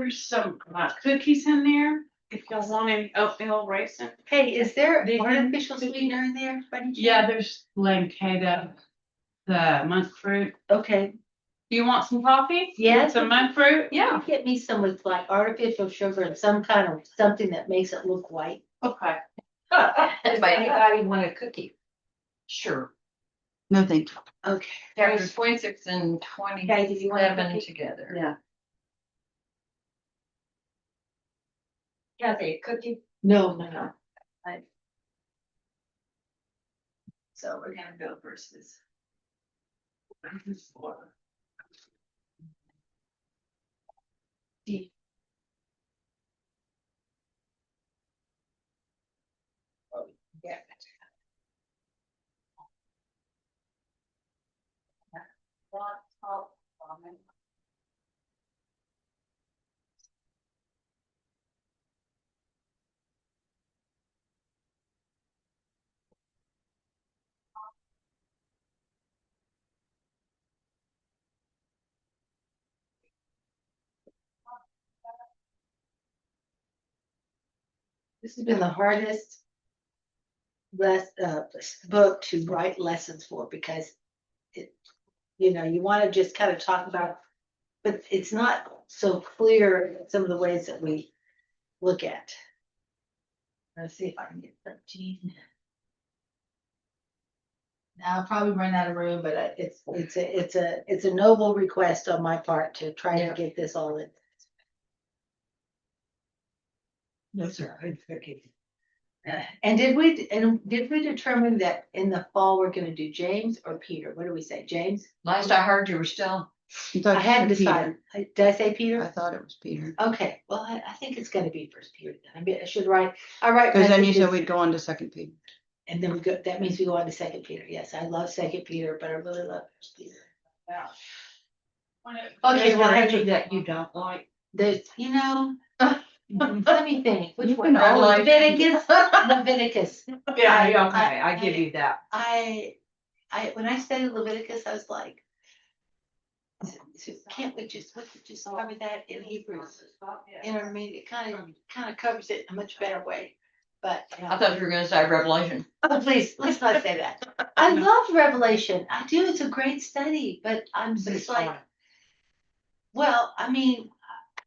There's some cookies in there. If y'all want any oatmeal raisin. Hey, is there artificial sweetener in there? Yeah, there's Lancada, the monk fruit. Okay. Do you want some coffee? Yes. Some monk fruit? Yeah. Get me some with like artificial sugar and some kind of something that makes it look white. Okay. Does anybody want a cookie? Sure. No, thank you. Okay. There's 26 and Okay, did you want a 27 cookie? together. Yeah. Kathy, a cookie? No. So we're gonna go versus. Yeah. This has been the hardest book to write lessons for because it, you want to just kind of talk about, but it's not so clear some of the ways that we look at. Let's see if I can get 13. Now I'll probably run out of room, but it's a noble request on my part to try to get this all in. Those are good cookies. And did we determine that in the fall we're going to do James or Peter? What do we say, James? Last I heard, you were still. I hadn't decided. Did I say Peter? I thought it was Peter. Okay, well, I think it's going to be First Peter. I should write. I write Because then you messages, said we'd go on to 2 Peter. and then we go. That means we go on to 2 Peter. Yes, I love 2 Peter, but I really love First Peter. Wow. Okay, well, I do that you don't like. there's, let me think. Which You one? can always- Leviticus. Leviticus. Yeah, okay, I give you that. I when I studied Leviticus, I was like, can't we just cover that in Hebrews? You know what I mean? It kind of covers it in a much better way. But I thought you were gonna say Revelation. oh, please, let's not say that. I love Revelation. I do. It's a great study, but I'm just like, well, I mean,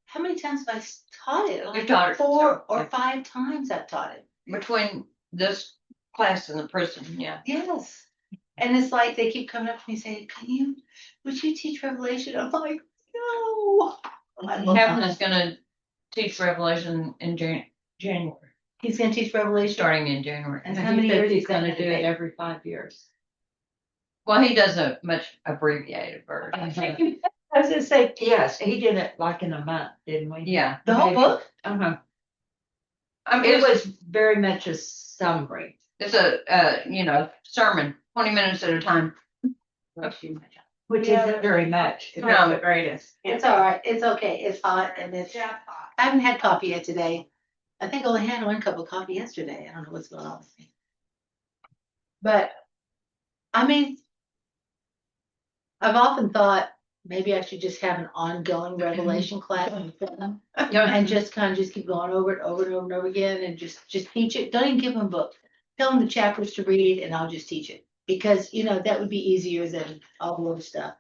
how many times have I taught it? You've taught it 4 or 5 times I've taught it. Between this class and the prison, yeah. Yes. And it's like they keep coming up to me saying, would you teach Revelation? I'm like, no. Kevin is gonna teach Revelation in January, He's going to teach Revelation. starting in January. And how many years he's going to do it every 5 years? Well, he does a much abbreviated version. I was going to say, Yes, he did it like in a month, didn't we? Yeah. the whole book? Uh-huh. I It was very much a summary. It's a sermon, 20 minutes at a time. Which Yeah, isn't very much. It's not the greatest. It's all right. It's okay. It's hot and I haven't had coffee yet today. I think I only had 1 cup of coffee yesterday. I don't know what's going on with me. But I mean, I've often thought maybe I should just have an ongoing Revelation class and just kind of just keep going over it over and over and over again and just teach it. Don't even give them a book. Tell them the chapters to read and I'll just teach it. Because that would be easier than all the other stuff.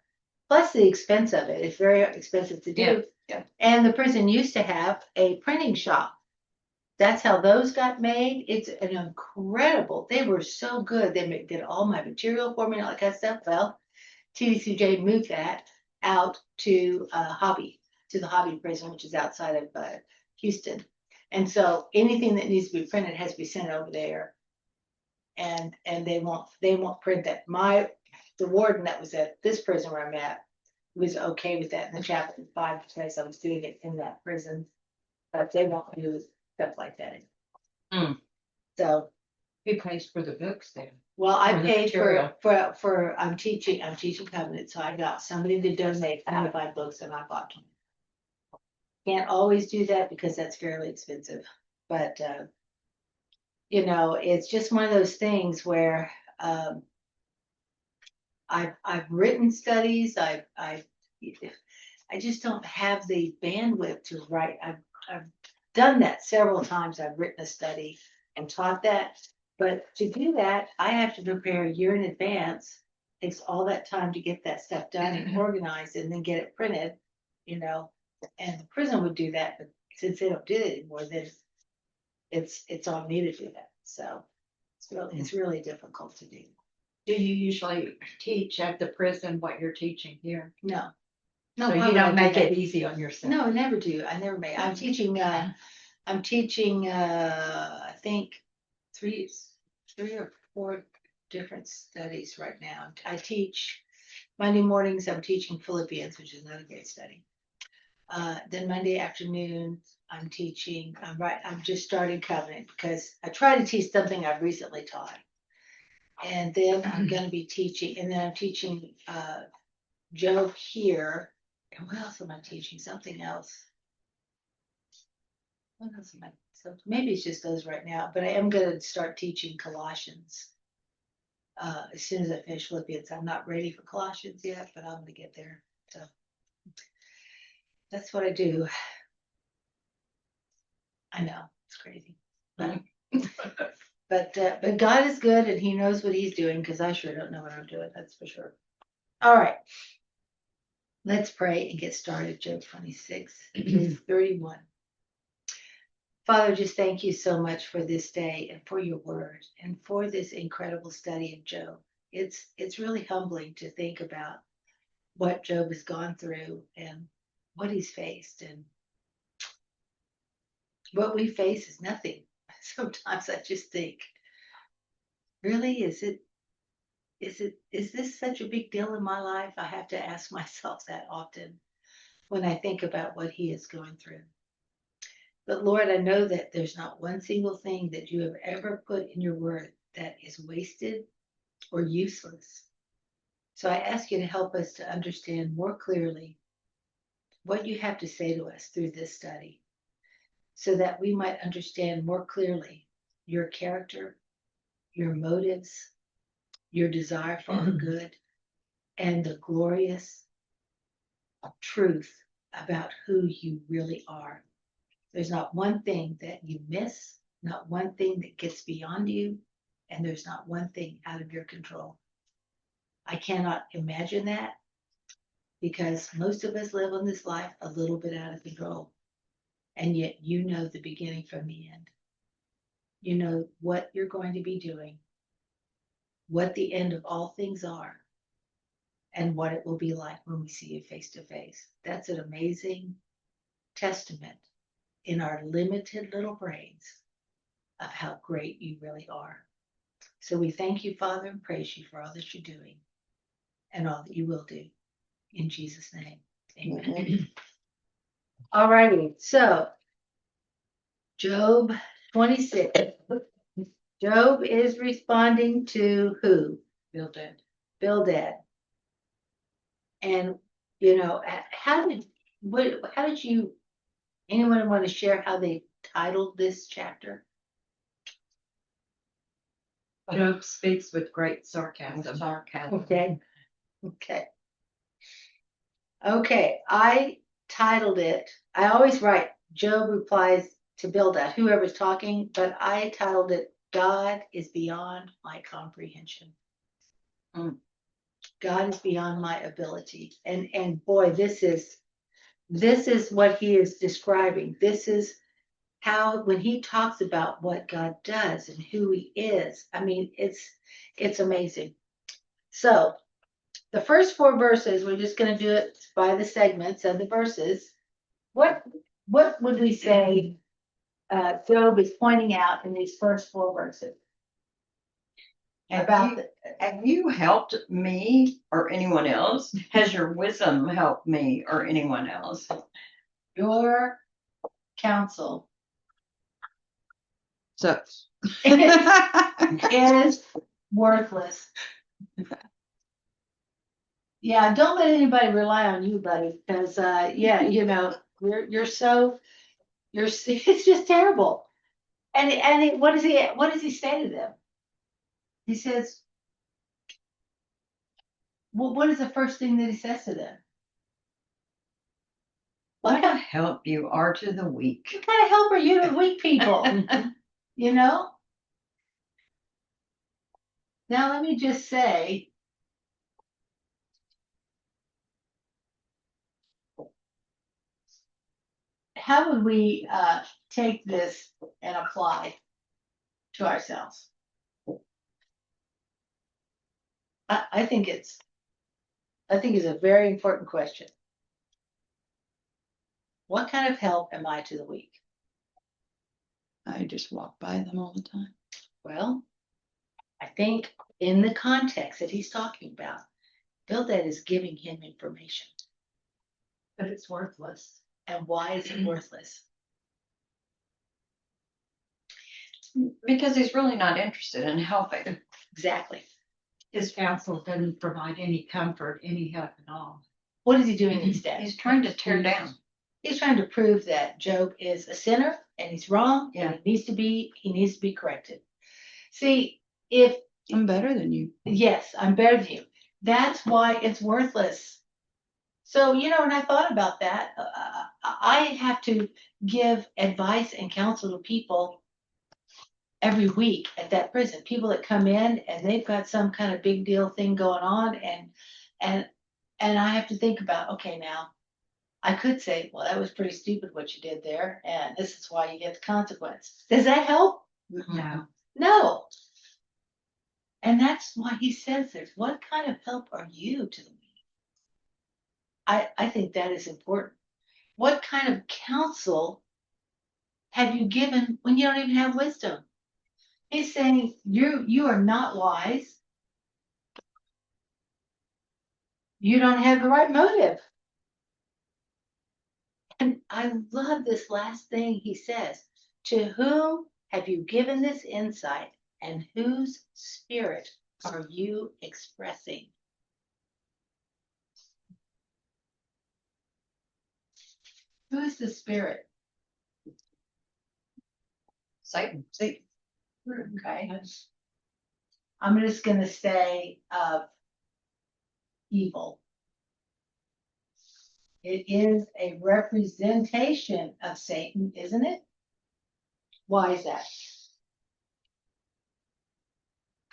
Plus the expense of it. It's very expensive to do. Yeah. And the prison used to have a printing shop. That's how those got made. It's an incredible. They were so good. They did all my material for me and all that kind of stuff. Well, TDCJ moved that out to the Hobby prison, which is outside of Houston. And so anything that needs to be printed has to be sent over there. And they won't print that. The warden that was at this prison where I'm at was okay with that in the chapter 5 because I was doing it in that prison, but they won't do stuff like that. Mm. So Who pays for the books then? well, I For the paid material. for I'm teaching covenant, so I got somebody to donate 5 books and I bought them. Can't always do that because that's fairly expensive, but it's just one of those things where I've written studies. I just don't have the bandwidth to write. I've done that several times. I've written a study and taught that. But to do that, I have to prepare a year in advance. Takes all that time to get that stuff done and organized and then get it printed, you know. And the prison would do that, but since they don't do it anymore, then it's on me to do that. So it's really difficult to do. Do you usually teach at the prison what you're teaching here? No. So why you would I don't do make that? it easy on yourself? No, I never do. I never make. I'm teaching, I think three or four different studies right now. I teach Monday mornings, I'm teaching Philippians, which is another great study. Then Monday afternoon, I'm teaching, I'm just starting Covenant because I try to teach something I've recently taught. And then I'm gonna be teaching, and then I'm teaching, Job here. And what else am I teaching? Something else. What else am I? So maybe it's just those right now, but I am gonna start teaching Colossians. As soon as I finish Philippians, I'm not ready for Colossians yet, but I'm gonna get there. So that's what I do. I know it's crazy, but God is good and He knows what He's doing because I sure don't know what I'm doing. That's for sure. All right. Let's pray and get started. Job 26 through 31. Father, just thank you so much for this day and for your word and for this incredible study of Job. It's really humbling to think about what Job has gone through and what he's faced, and what we face is nothing. Sometimes I just think, really, is this such a big deal in my life? I have to ask myself that often when I think about what he is going through. But Lord, I know that there's not one single thing that you have ever put in your word that is wasted or useless. So I ask you to help us to understand more clearly what you have to say to us through this study, so that we might understand more clearly your character, your motives, your desire for our good, and the glorious truth about who you really are. There's not one thing that you miss, not one thing that gets beyond you, and there's not one thing out of your control. I cannot imagine that because most of us live in this life a little bit out of control. And yet you know the beginning from the end. You know what you're going to be doing, what the end of all things are, and what it will be like when we see you face to face. That's an amazing testament in our limited little brains of how great you really are. So we thank you, Father, and praise you for all that you're doing and all that you will do. In Jesus' name, amen. All righty, so Job 26. Job is responding to who? Bildad. Bildad. And, you know, how did you, anyone want to share how they titled this chapter? Job speaks with great sarcasm. Okay. Okay, I titled it, I always write Job replies to Bildad, whoever's talking, but I titled it God is beyond my comprehension. God is beyond my ability. And boy, this is what he is describing. This is how, when he talks about what God does and who he is, I mean, it's amazing. So the first 4 verses, we're just going to do it by the segments of the verses. What would we say Job is pointing out in these first 4 verses? Have you helped me or anyone else? Has your wisdom helped me or anyone else? Your counsel Sucks. is worthless. Yeah, don't let anybody rely on you, buddy, because yeah, you know, it's just terrible. And what does he say to them? He says, well, what is the first thing that he says to them? What a help you are to the weak. What kind of help are you to weak people? You know? Now, let me just say, how would we take this and apply to ourselves? I think it's a very important question. What kind of help am I to the weak? I just walk by them all the time. Well, I think in the context that he's talking about, Bill, that is giving him information. But it's worthless. And why is it worthless? Because he's really not interested in helping. Exactly. His counsel doesn't provide any comfort, any help at all. What is he doing instead? He's trying to tear down. He's trying to prove that Job is a sinner and he's wrong Yeah. and he needs to be corrected. See, if I'm better than you. yes, I'm better than you. That's why it's worthless. So, when I thought about that, I have to give advice and counsel to people every week at that prison. People that come in and they've got some kind of big deal thing going on, and I have to think about, okay, now I could say, well, that was pretty stupid what you did there, and this is why you get the consequence. Does that help? No. No. And that's why he says this. What kind of help are you to the weak? I think that is important. What kind of counsel have you given when you don't even have wisdom? He's saying you are not wise. You don't have the right motive. And I love this last thing he says. To whom have you given this insight, and whose spirit are you expressing? Who is the spirit? Satan. See, Okay. I'm just going to say evil. It is a representation of Satan, isn't it? Why is that?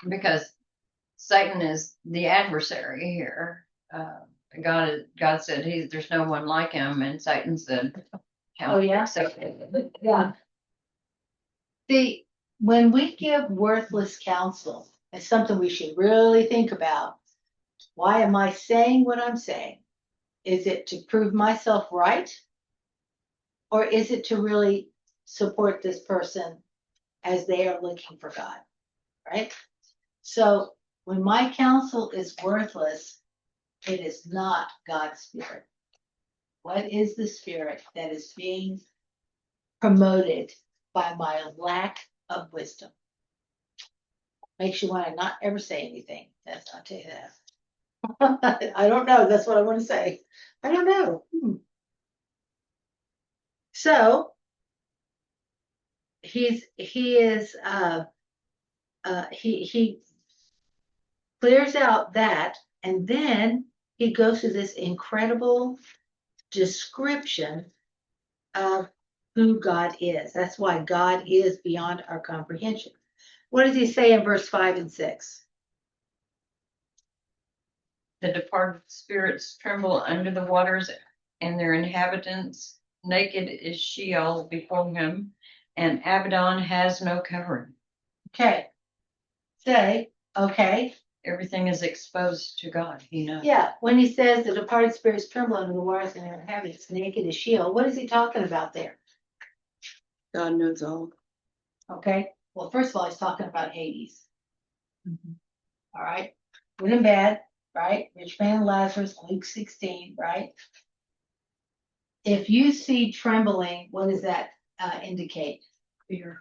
Because Satan is the adversary here. God said there's no one like him, and Satan said, Oh, yeah? Satan. Yeah. See, when we give worthless counsel, it's something we should really think about. Why am I saying what I'm saying? Is it to prove myself right? Or is it to really support this person as they are looking for God? Right? So when my counsel is worthless, it is not God's spirit. What is the spirit that is being promoted by my lack of wisdom? Makes you want to not ever say anything. I'll tell you that. I don't know. That's what I want to say. I don't know. So he clears out that, and then he goes to this incredible description of who God is. That's why God is beyond our comprehension. What does he say in verse 5 and 6? The departed spirits tremble under the waters, and their inhabitants naked is Sheol before him, and Abaddon has no covering. Okay. Say, okay. Everything is exposed to God. He knows. Yeah, when he says the departed spirits tremble under the waters and their inhabitants naked as Sheol, what is he talking about there? God knows all. Okay. Well, first of all, he's talking about Hades. All right. Good and bad, right? Rich man and Lazarus, Luke 16, right? If you see trembling, what does that indicate? Fear.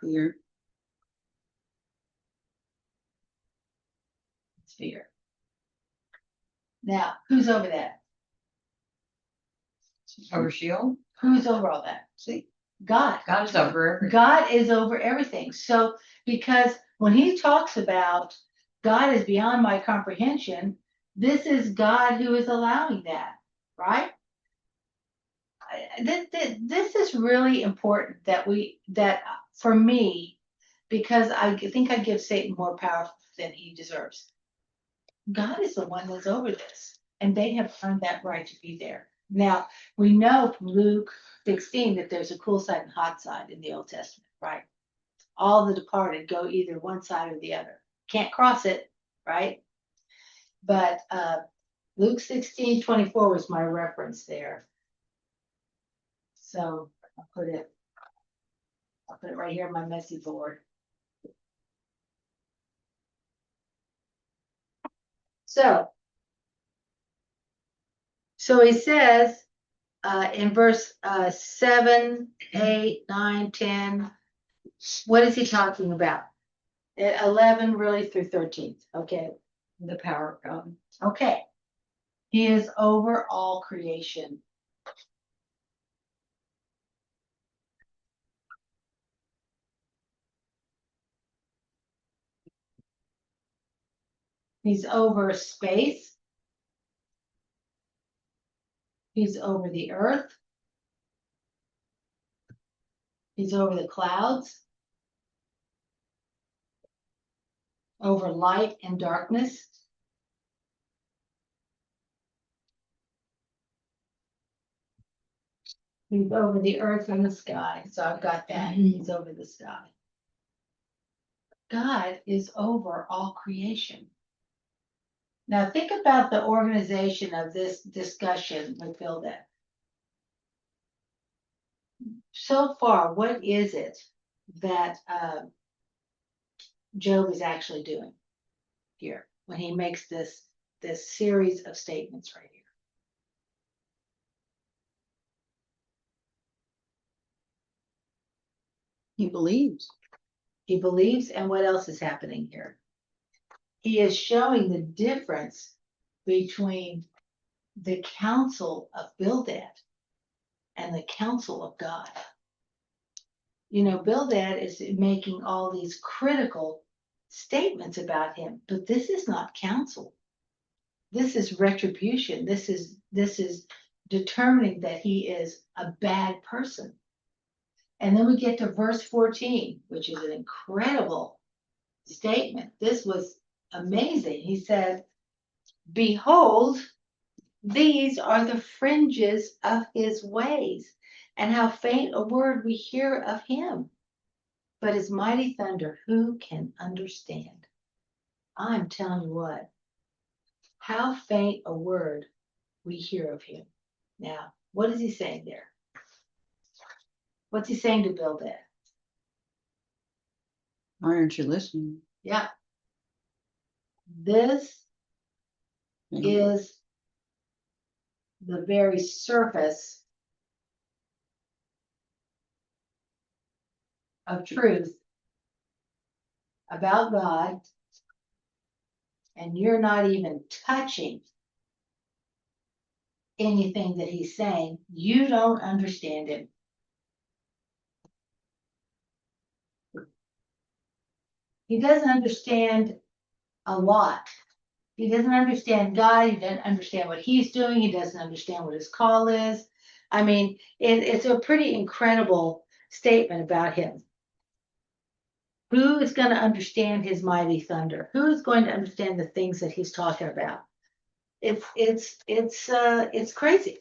It's fear. Now, who's over that? Over Sheol. Who's over all that? See, God. God is over everything. God is over everything. So, because when he talks about God is beyond my comprehension, this is God who is allowing that, right? this is really important that for me, because I think I give Satan more power than he deserves. God is the one that's over this, and they have earned that right to be there. Now, we know from Luke 16 that there's a cool side and hot side in the Old Testament, right? All the departed go either one side or the other. Can't cross it, right? But Luke 16:24 was my reference there. So I'll put it right here on my messy board. So he says in verse 7, 8, 9, 10, what is he talking about? 11 really through 13. Okay. The power of God. Okay. He is over all creation. He's over space. He's over the earth. He's over the clouds. Over light and darkness. He's over the earth and the sky. So I've got that. He's over the sky. God is over all creation. Now think about the organization of this discussion with Bildad. So far, what is it that Job is actually doing here when he makes this series of statements right here? He believes. He believes, and what else is happening here? He is showing the difference between the counsel of Bildad and the counsel of God. You know, Bildad is making all these critical statements about him, but this is not counsel. This is retribution. This is determining that he is a bad person. And then we get to verse 14, which is an incredible statement. This was amazing. He said, behold, these are the fringes of his ways, and how faint a word we hear of him. But his mighty thunder, who can understand? I'm telling you what, how faint a word we hear of him. Now, what is he saying there? What's he saying to Bildad? Why aren't you listening? Yeah. This is the very surface of truth about God, and you're not even touching anything that he's saying. You don't understand him. He doesn't understand a lot. He doesn't understand God. He doesn't understand what he's doing. He doesn't understand what his call is. I mean, it's a pretty incredible statement about him. Who is going to understand his mighty thunder? Who is going to understand the things that he's talking about? It's crazy.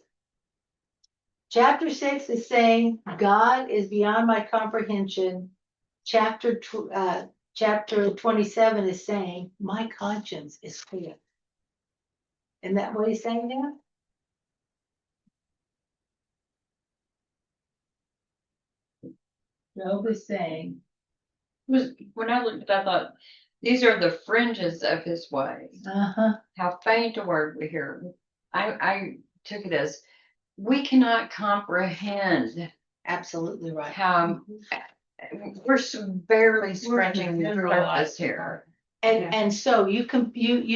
Chapter 6 is saying God is beyond my comprehension. Chapter 27 is saying my conscience is clear. Isn't that what he's saying there? Job is saying, When I looked at that, I thought, these are the fringes of his ways. How faint a word we hear. I took it as we cannot comprehend absolutely right. how we're barely scratching the surface here. And so you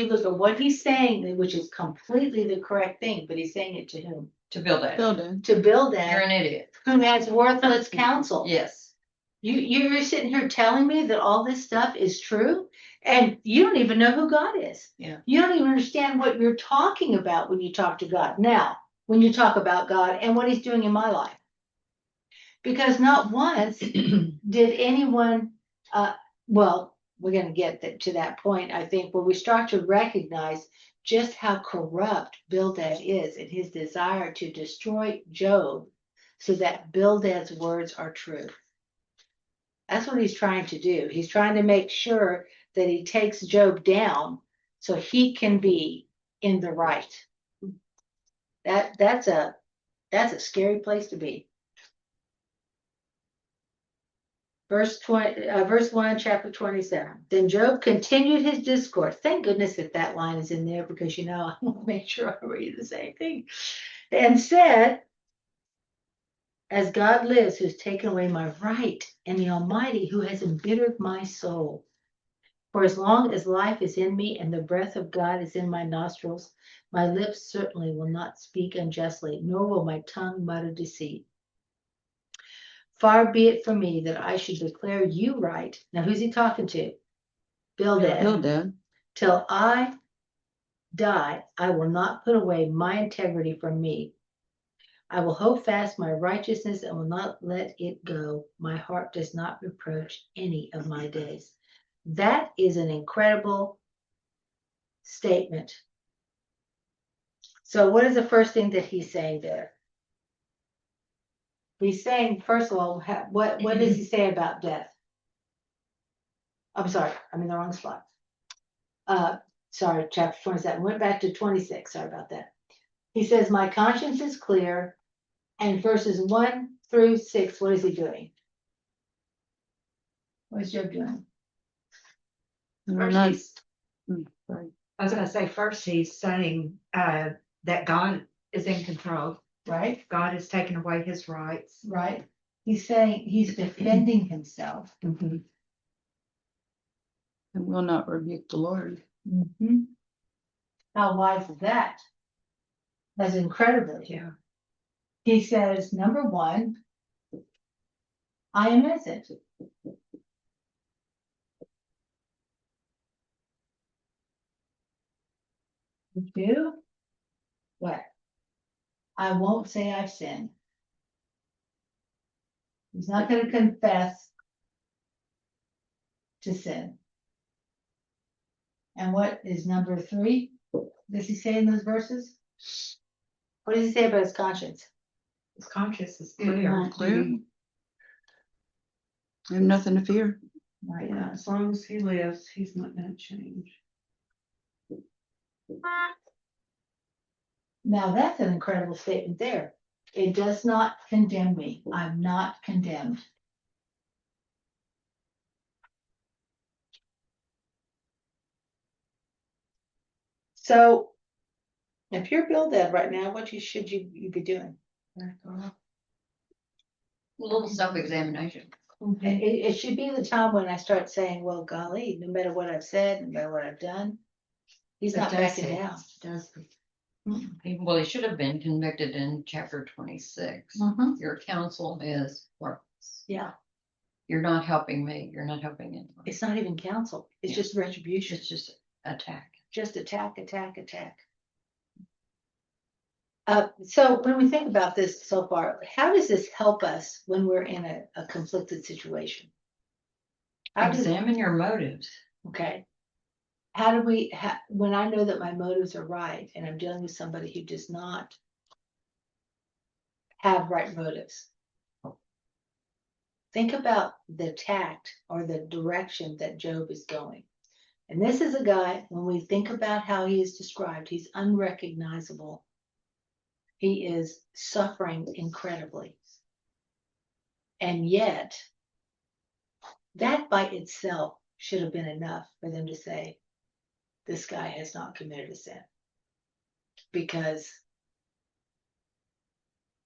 look at what he's saying, which is completely the correct thing, but he's saying it to whom? To build that. Bildad. To build You're that, an idiot. who has worthless counsel. Yes. You're sitting here telling me that all this stuff is true, and you don't even know who God is. Yeah. You don't even understand what you're talking about when you talk to God. Now, when you talk about God and what he's doing in my life. Because not once did anyone, well, we're going to get to that point, I think, where we start to recognize just how corrupt Bildad is in his desire to destroy Job so that Bildad's words are true. That's what he's trying to do. He's trying to make sure that he takes Job down so he can be in the right. That's a scary place to be. Verse 1, chapter 27. Then Job continued his discourse. Thank goodness that line is in there, because I want to make sure I read the same thing. And said, as God lives, who's taken away my right, and the Almighty, who has embittered my soul. For as long as life is in me and the breath of God is in my nostrils, my lips certainly will not speak unjustly, nor will my tongue mutter deceit. Far be it from me that I should declare you right. Now, who's he talking to? Bildad. Bildad. Till I die, I will not put away my integrity from me. I will hold fast my righteousness and will not let it go. My heart does not reproach any of my days. That is an incredible statement. So what is the first thing that he's saying there? He's saying, first of all, what does he say about death? I'm sorry, I'm in the wrong spot. Sorry, chapter 27. Went back to 26. Sorry about that. He says, my conscience is clear. And verses 1 through 6, what is he doing? What is Job doing? We're First, not, he's, sorry. I was gonna say, first he's saying, that God is in control. Right? God has taken away his rights. Right. He's saying he's defending himself. And will not rebuke the Lord. Mm-hmm. How wise is that? That's incredible. Yeah. He says, number one, I am innocent. Two, what? I won't say I've sinned. He's not going to confess to sin. And what is number 3? Does he say in those verses? What does he say about his conscience? His conscience is It clear. won't clear. I have nothing to fear. Right. Yeah, as long as he lives, he's not gonna change. Now that's an incredible statement there. It does not condemn me. I'm not condemned. So if you're Bildad right now, what should you be doing? A little self-examination. It should be the time when I start saying, well, golly, no matter what I've said, no matter what I've done, he's not backing down. Well, he should have been convicted in chapter 26. Mhm. Your counsel is worthless. Yeah, You're not helping me. You're not helping anyone. it's not even counsel. It's Yeah. just retribution. It's just attack. Just attack, attack, attack. So when we think about this so far, how does this help us when we're in a conflicted situation? Examine your motives. Okay. How do we, when I know that my motives are right and I'm dealing with somebody who does not have right motives? Think about the tact or the direction that Job is going. And this is a guy, when we think about how he is described, he's unrecognizable. He is suffering incredibly. And yet, that by itself should have been enough for them to say, this guy has not committed a sin. Because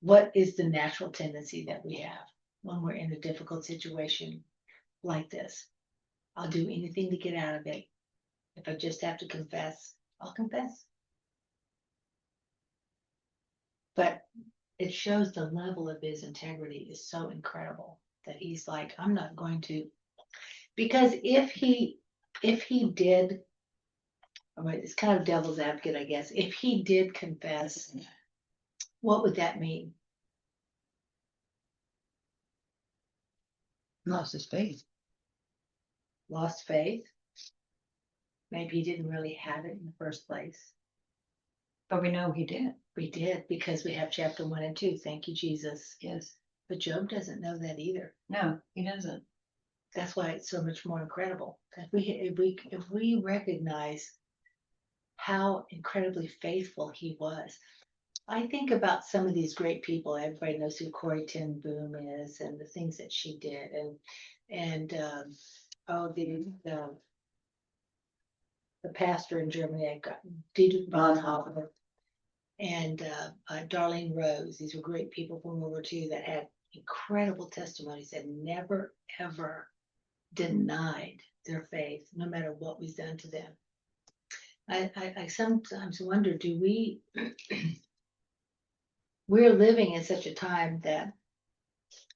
what is the natural tendency that we have when we're in a difficult situation like this? I'll do anything to get out of it. If I just have to confess, I'll confess. But it shows the level of his integrity is so incredible that he's like, I'm not going to, because if he did, it's kind of devil's advocate, I guess, if he did confess, What would that mean? Lost his faith. Lost faith? Maybe he didn't really have it in the first place. But we know he did. We did, because we have chapter 1 and 2. Thank you, Jesus. Yes. But Job doesn't know that either. No, he doesn't. That's why it's so much more incredible. If we recognize how incredibly faithful he was. I think about some of these great people. Everybody knows who Corrie ten Boom is and the things that she did, and the pastor in Germany, I got Dietrich Bonhoeffer and Darlene Rose. These were great people from World War II that had incredible testimonies that never ever denied their faith, no matter what was done to them. I sometimes wonder, do we're living in such a time that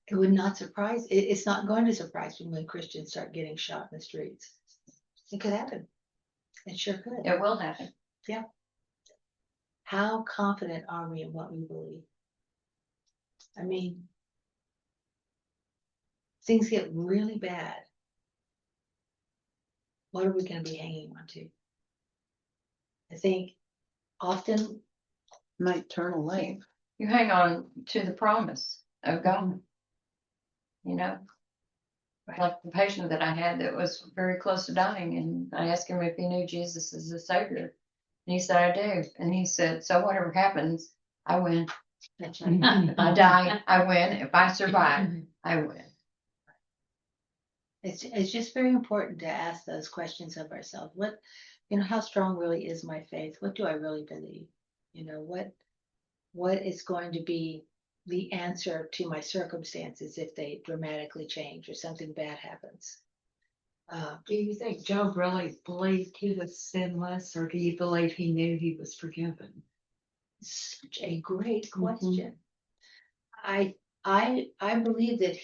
it would not surprise, it's not going to surprise me when Christians start getting shot in the streets. It could happen. It sure could. It will happen. How confident are we in what we believe? I mean, things get really bad. What are we going to be hanging on to? I think often My eternal life. You hang on to the promise of God. You know, like the patient that I had that was very close to dying, and I asked him if he knew Jesus as a savior. And he said, I do. And he said, so whatever happens, I win. that's right. If I die, I win. If I survive, I win. It's just very important to ask those questions of ourselves. How strong really is my faith? What do I really believe? What is going to be the answer to my circumstances if they dramatically change or something bad happens? Do you think Job really believed he was sinless, or do you believe he knew he was forgiven? Such a great question. I believe that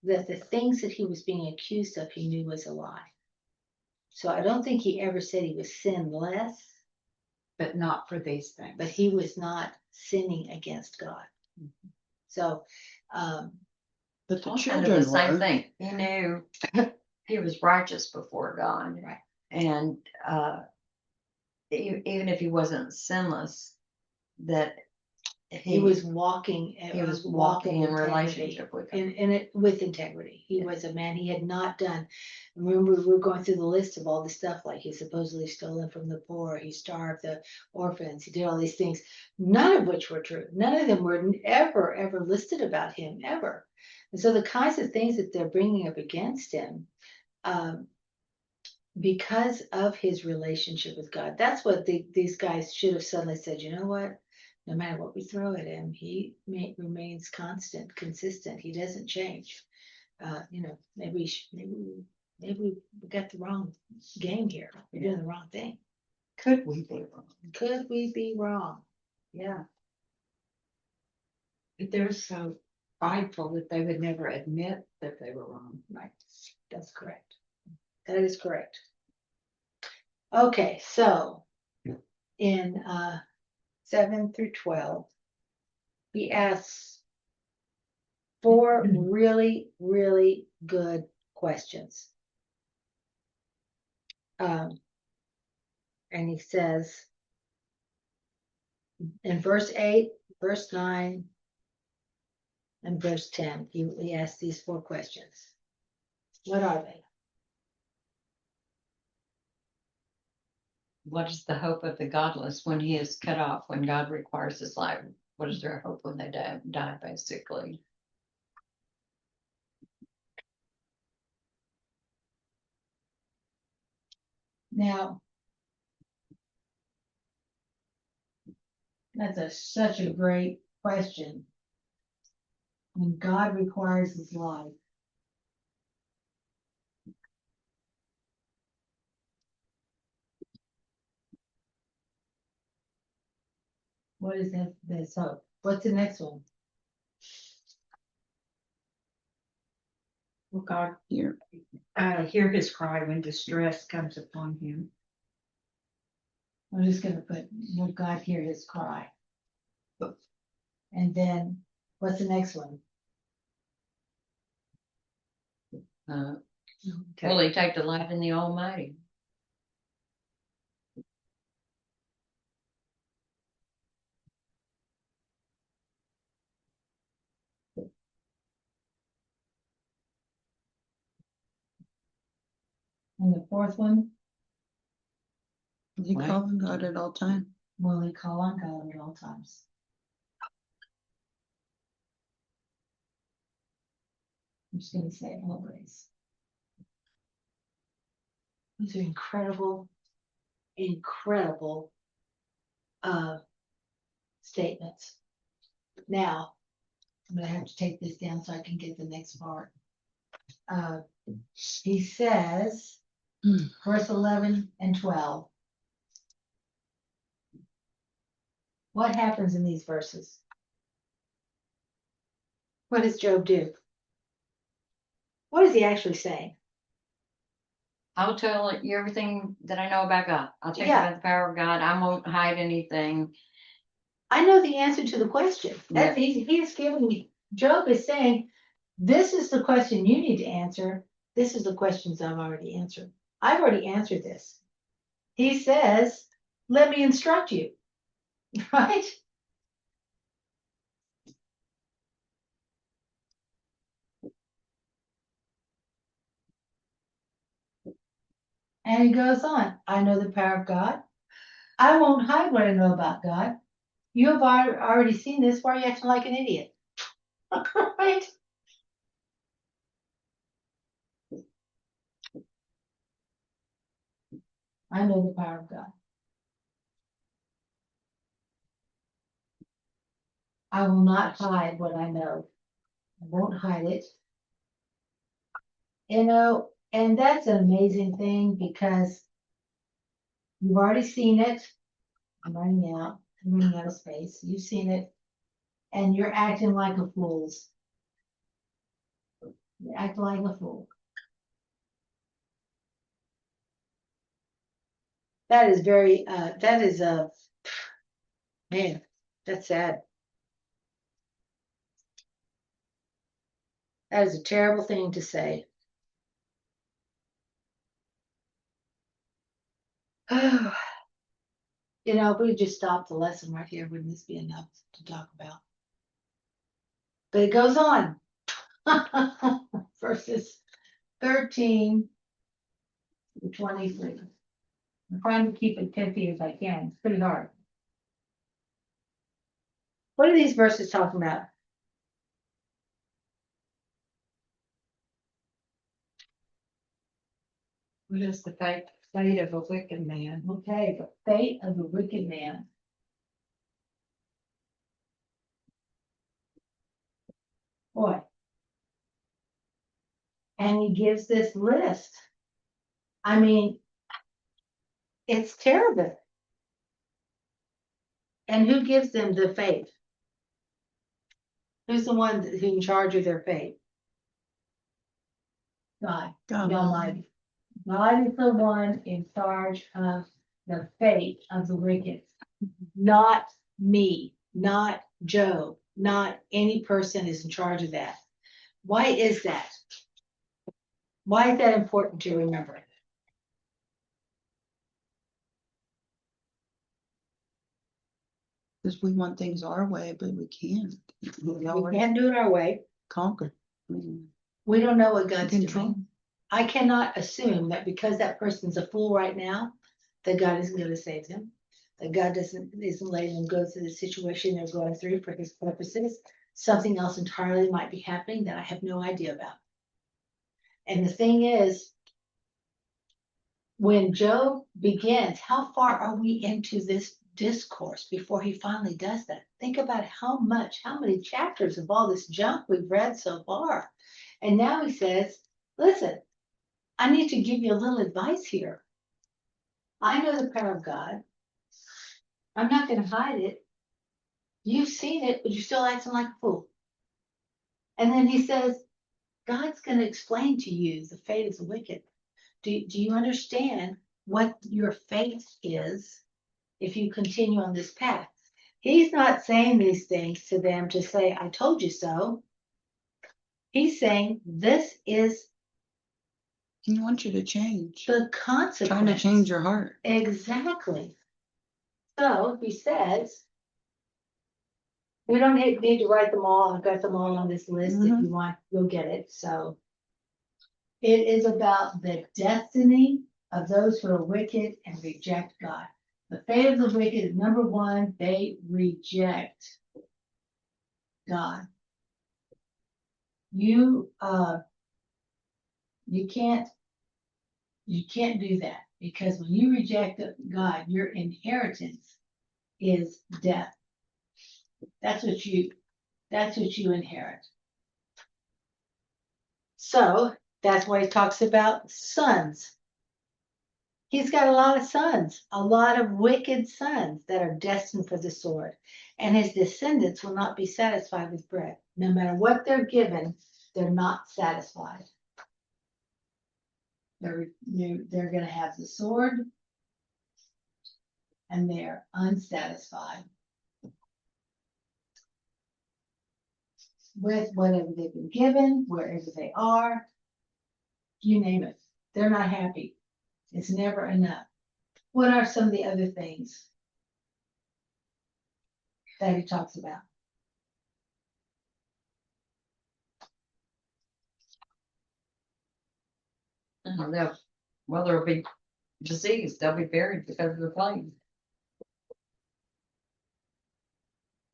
that the things that he was being accused of, he knew was a lie. So I don't think he ever said he was sinless, But not for these things. but he was not sinning against God. So, But the All kind of children the same were. thing. He knew he was righteous before God. Right. And even if he wasn't sinless, that he was walking. he was walking in integrity, relationship with him. with integrity. He was a man. He had not done. Remember, we were going through the list of all the stuff, like he supposedly stolen from the poor, he starved the orphans, he did all these things, none of which were true. None of them were ever listed about him, ever. And so the kinds of things that they're bringing up against him, because of his relationship with God, that's what these guys should have suddenly said. You know what? No matter what we throw at him, he remains consistent. He doesn't change. Maybe we got the wrong game here. We're doing the wrong thing. Could we be wrong? Could we be wrong? Yeah. But they're so prideful that they would never admit that they were wrong. Right. That's correct. That is correct. Okay, so in 7 through 12, he asks 4 really, really good questions. And he says in verse 8, verse 9, and verse 10, he asks these 4 questions. What are they? What is the hope of the godless when he is cut off, when God requires his life? What is their hope when they die basically? Now, that's such a great question. When God requires his life, what is that? That's hope. What's the next one? Will God Here. hear his cry when distress comes upon him? I'm just gonna put, will God hear his cry? And then, what's the next one? Will he take delight in the Almighty? And the fourth one, They Right. call on God at all time. will he call on God at all times? I'm just gonna say always. These are incredible, incredible statements. Now, I'm gonna have to take this down so I can get the next part. He says, verse 11 and 12. What happens in these verses? What does Job do? What is he actually saying? I'll tell you everything that I know about God. I'll tell you Yeah. about the power of God. I won't hide anything. I know the answer to the question. Yeah. He's giving me, Job is saying, this is the question you need to answer. This is the questions I've already answered. I've already answered this. He says, let me instruct you, right? And he goes on, I know the power of God. I won't hide what I know about God. You have already seen this. Why are you acting like an idiot? Right? I know the power of God. I will not hide what I know. I won't hide it. You know, and that's an amazing thing because you've already seen it. I'm running out. I'm running out of space. You've seen it. And you're acting like a fool. You're acting like a fool. That is very, man, that's sad. That is a terrible thing to say. Oh, you know, if we just stopped the lesson right here, wouldn't this be enough to talk about? But it goes on. Verses 13 to 23. I'm trying to keep it pithy as I can. It's pretty hard. What are these verses talking about? What is the fate of a wicked man? Okay, the fate of the wicked man. Boy. And he gives this list. I mean, it's terrible. And who gives them the fate? Who's the one who's in charge of their fate? God, God. the Almighty. God is the one in charge of the fate of the wicked. Not me, not Job, not any person is in charge of that. Why is that? Why is that important to remember? Because we want things our way, but we can't. We We always can't do it our way. conquer. We don't know what God's Control. doing. I cannot assume that because that person's a fool right now, that God isn't going to save him. That God isn't letting them go through the situation they're going through for his purposes. Something else entirely might be happening that I have no idea about. And the thing is, when Job begins, how far are we into this discourse before he finally does that? Think about how many chapters of all this junk we've read so far. And now he says, listen, I need to give you a little advice here. I know the power of God. I'm not going to hide it. You've seen it, but you're still acting like a fool. And then he says, God's going to explain to you the fate of the wicked. Do you understand what your fate is if you continue on this path? He's not saying these things to them to say, I told you so. He's saying this is He wants you to change. the consequence. Trying to change your heart. Exactly. So he says, we don't need to write them all. I've got them all on this list. If you want, you'll get it. So it is about the destiny of those who are wicked and reject God. The fate of the wicked is number one, they reject God. You can't do that, because when you reject God, your inheritance is death. That's what you inherit. So that's why he talks about sons. He's got a lot of sons, a lot of wicked sons that are destined for the sword, and his descendants will not be satisfied with bread. No matter what they're given, they're not satisfied. They're going to have the sword, and they're unsatisfied with whatever they've been given, wherever they are, you name it. They're not happy. It's never enough. What are some of the other things that he talks about? There'll be disease, they'll be buried because of the plague.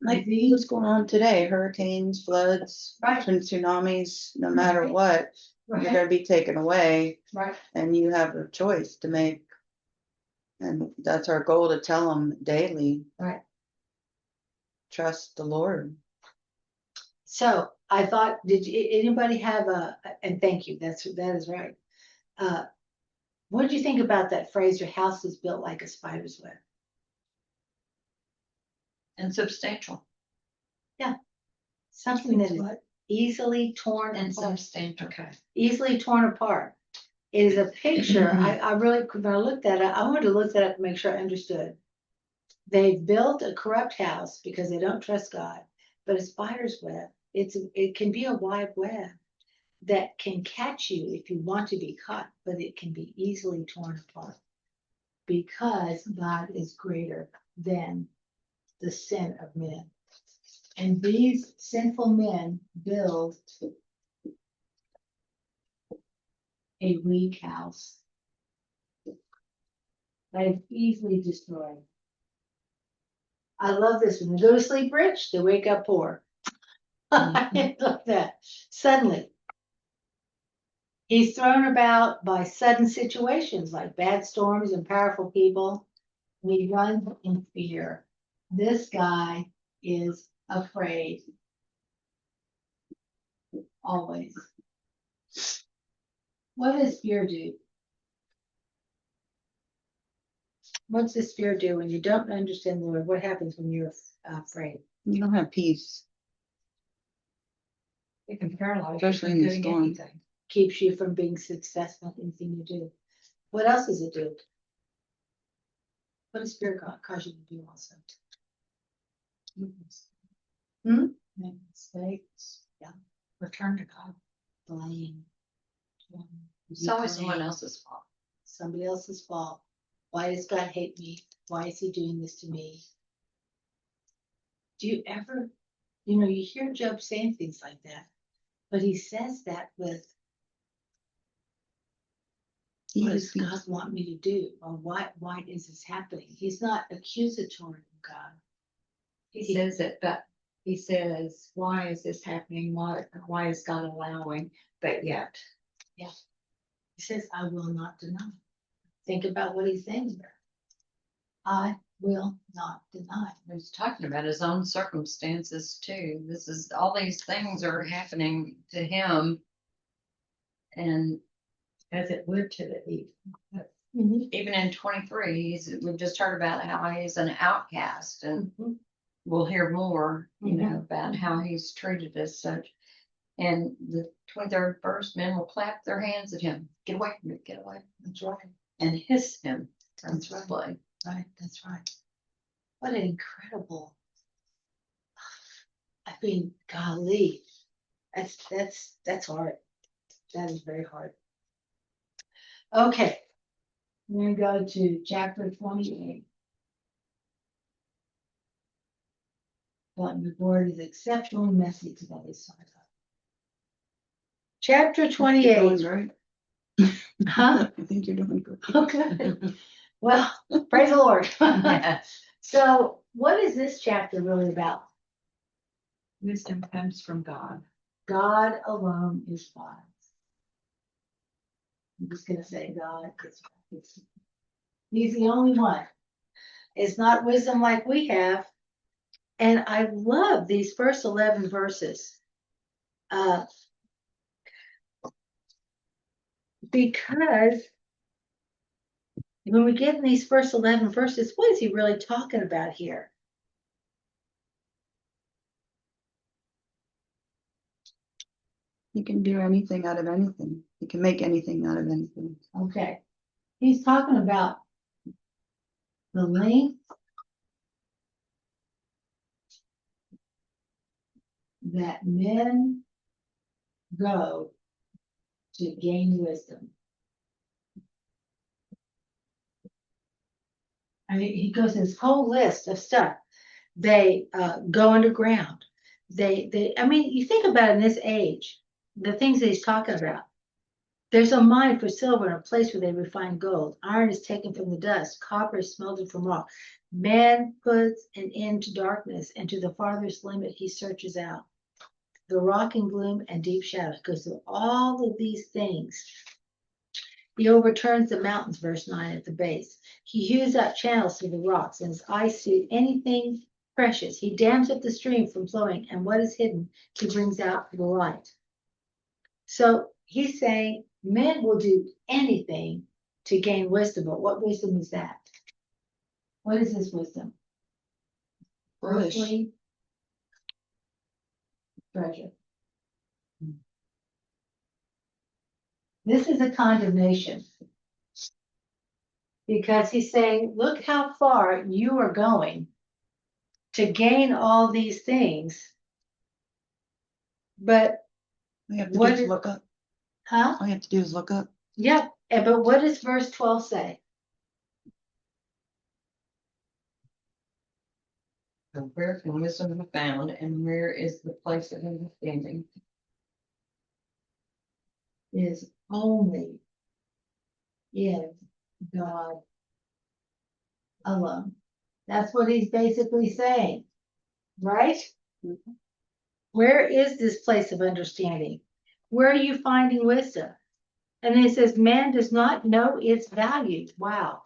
Like what's going on today, hurricanes, floods, Right. and tsunamis, no matter Right. what, you're Right. gonna be taken away, Right. and you have a choice to make. And that's our goal, to tell them daily. Right. Trust the Lord. So I thought, anybody have and thank you, that is right. What did you think about that phrase, your house is built like a spider's web? And substantial. Something that is easily torn And apart. substantial. Okay. Easily torn apart. It is a picture. I really, when I looked at it, I wanted to look that up to make sure I understood. They built a corrupt house because they don't trust God, but a spider's web, it can be a wide web that can catch you if you want to be caught, but it can be easily torn apart because God is greater than the sin of men. And these sinful men build a weak house that is easily destroyed. I love this one. They go to sleep rich, they wake up poor. I love that. Suddenly, he's thrown about by sudden situations like bad storms and powerful people. We run in fear. This guy is afraid. Always. What does fear do? What does fear do when you don't understand the Lord? What happens when you're afraid? You don't have peace. It can paralyze you Especially from in the doing storm. anything. Keeps you from being successful in anything you do. What else does it do? What does fear cause you to do also? Make mistakes. Yeah. Return to God. Blame. It's always someone else's fault. Somebody else's fault. Why does God hate me? Why is he doing this to me? Do you ever, you hear Job saying things like that, but he says that with, what does God want me to do? Or why is this happening? He's not accusatory of God. He says it, but he says, why is this happening? Why is God allowing? But yet. Yeah. He says, I will not deny. Think about what he's saying there. I will not deny. He's talking about his own circumstances too. All these things are happening to him. And As it would to the Eve. even in 23, we've just heard about how he's an outcast, and we'll hear more, about how he's treated as such. And the 23rd verse, men will clap their hands at him. Get away from me, get away. That's right. And hiss him from That's the right. display. Right, that's right. What an incredible mean, golly, that's hard. That is very hard. Okay, we're gonna go to chapter 28. But the board is exceptionally messy today, so. Chapter You're 28, doing great. huh? I think you're doing good. Okay. Well, praise the Lord. So what is this chapter really about? Wisdom comes from God. God alone is wise. I'm just gonna say God, because he's the only one. It's not wisdom like we have. And I love these first 11 verses. Because when we get in these first 11 verses, what is he really talking about here? You can do anything out of anything. You can make anything out of anything. Okay. He's talking about the length that men go to gain wisdom. I mean, he goes this whole list of stuff. They go underground. I mean, you think about it in this age, the things that he's talking about. There's a mine for silver and a place where they refine gold. Iron is taken from the dust. Copper is smelted from rock. Man puts an end to darkness, and to the farthest limit he searches out. The rock in gloom and deep shadow. He goes through all of these things. He overturns the mountains, verse 9 at the base. He hews out channels through the rocks, and his eyes see anything precious. He dams up the stream from flowing, and what is hidden he brings out the light. So he's saying men will do anything to gain wisdom, but what wisdom is that? What is this wisdom? Foolish. Earthly treasure. This is a condemnation. Because he's saying, look how far you are going to gain all these things. But, All you have to do What is is- look up. huh? All you have to do is look up. Yep. But what does verse 12 say? So where can wisdom be found, and where is the place of understanding? Is only in God alone. That's what he's basically saying, right? Mhm. Where is this place of understanding? Where are you finding wisdom? And then he says, man does not know its value. Wow.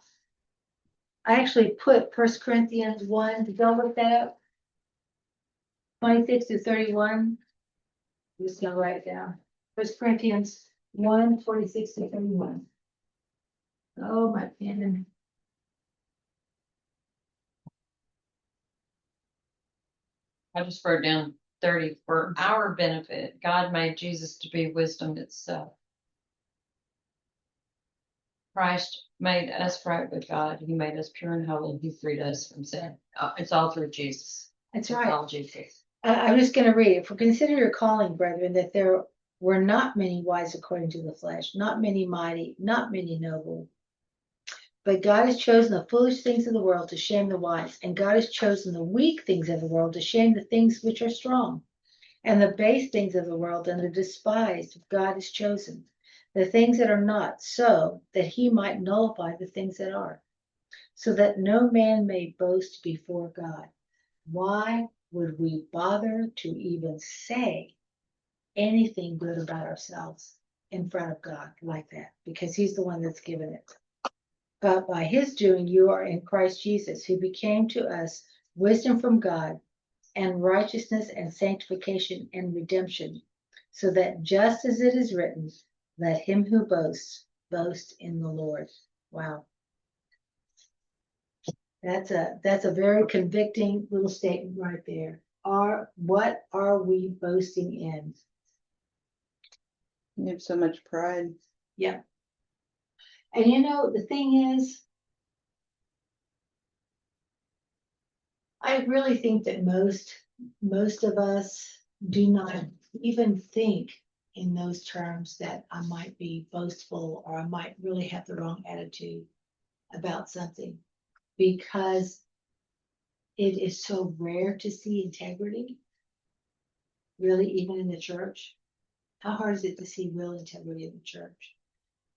I actually put 1 Corinthians 1, did y'all look that up? 26 to 31. I'm just gonna write it down. 1 Corinthians 1, 26 to 31. Oh, my pen. I just wrote down 30. For our benefit, God made Jesus to be wisdom itself. Christ made us right with God. He made us pure and holy. He freed us from sin. It's all through Jesus. That's It's right. all Jesus. I'm just going to read it. For consider your calling, brethren, that there were not many wise according to the flesh, not many mighty, not many noble. But God has chosen the foolish things of the world to shame the wise, and God has chosen the weak things of the world to shame the things which are strong, and the base things of the world and the despised God has chosen, the things that are not, so that he might nullify the things that are, so that no man may boast before God. Why would we bother to even say anything good about ourselves in front of God like that? Because he's the one that's given it. But by his doing, you are in Christ Jesus, who became to us wisdom from God and righteousness and sanctification and redemption, so that just as it is written, let him who boasts boast in the Lord. Wow. That's a very convicting little statement right there. What are we boasting in? You have so much pride. Yeah. And you know, the thing is, I really think that most most of us do not even think in those terms that I might be boastful or I might really have the wrong attitude about something, because it is so rare to see integrity, really, even in the church. How hard is it to see real integrity in the church?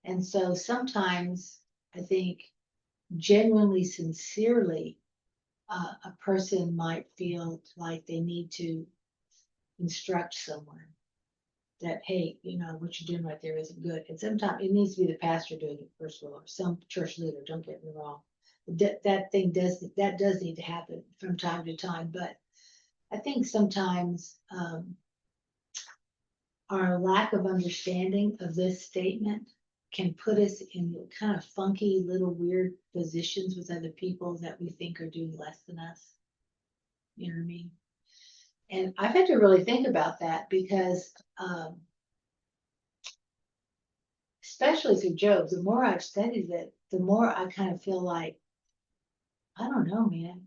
And so sometimes I think genuinely, sincerely, a person might feel like they need to instruct someone that, hey, what you're doing right there isn't good. And sometimes it needs to be the pastor doing it, first of all, or some church leader, don't get me wrong. That does need to happen from time to time. But I think sometimes our lack of understanding of this statement can put us in kind of funky little weird positions with other people that we think are doing less than us. You know what I mean? And I've had to really think about that because, especially through Job, the more I've studied it, the more I kind of feel like, I don't know, man.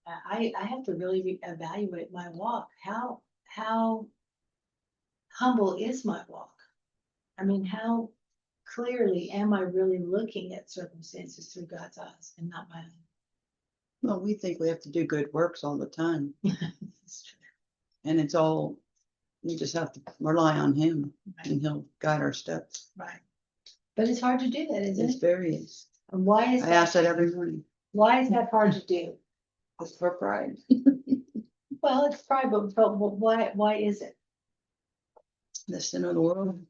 I have to really evaluate my walk. How humble is my walk? I mean, how clearly am I really looking at circumstances through God's eyes and not my own? Well, we think we have to do good works all the time, It's true. and it's all, we just have to rely on him, Right. and he'll guide our steps. Right. But it's hard to do that, isn't It's it? very, And why is I ask that every morning. why is that hard to do? It's for pride. Well, it's pride, but why is it? The sin of the world.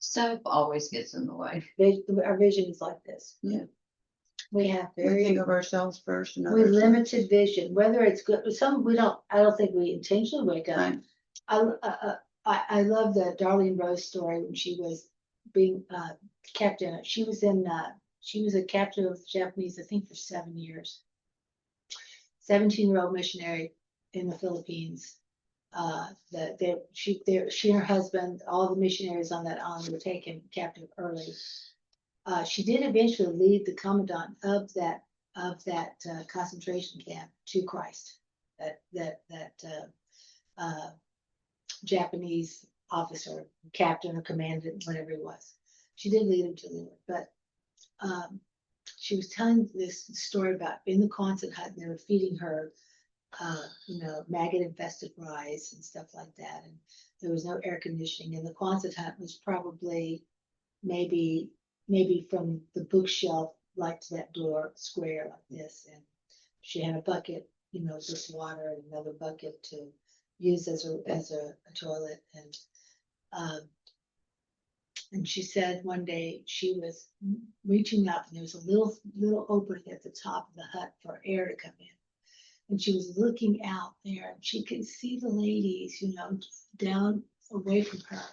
Self always gets in the way. Our vision is like this. Yeah. We have We very think of ourselves first and we others. limited vision, whether it's good. Some we don't. I don't think we intentionally wake up. Right. I love the Darlene Rose story when she was being kept in it. She was a captive of the Japanese, I think, for 7 years. 17-year-old missionary in the Philippines. She and her husband, all the missionaries on that island were taken captive early. She did eventually lead the commandant of that concentration camp to Christ. That Japanese officer, captain or commandant, whatever he was. She did lead him to the Lord, but she was telling this story about in the Quonset hut, and they were feeding her, maggot-infested rice and stuff like that, and there was no air conditioning, and the Quonset hut was probably maybe from the bookshelf like to that door square like this, and she had a bucket, just water, and another bucket to use as a toilet, and she said one day she was reaching up and there was a little opening at the top of the hut for air to come in, and she was looking out there and she could see the ladies, down away from her,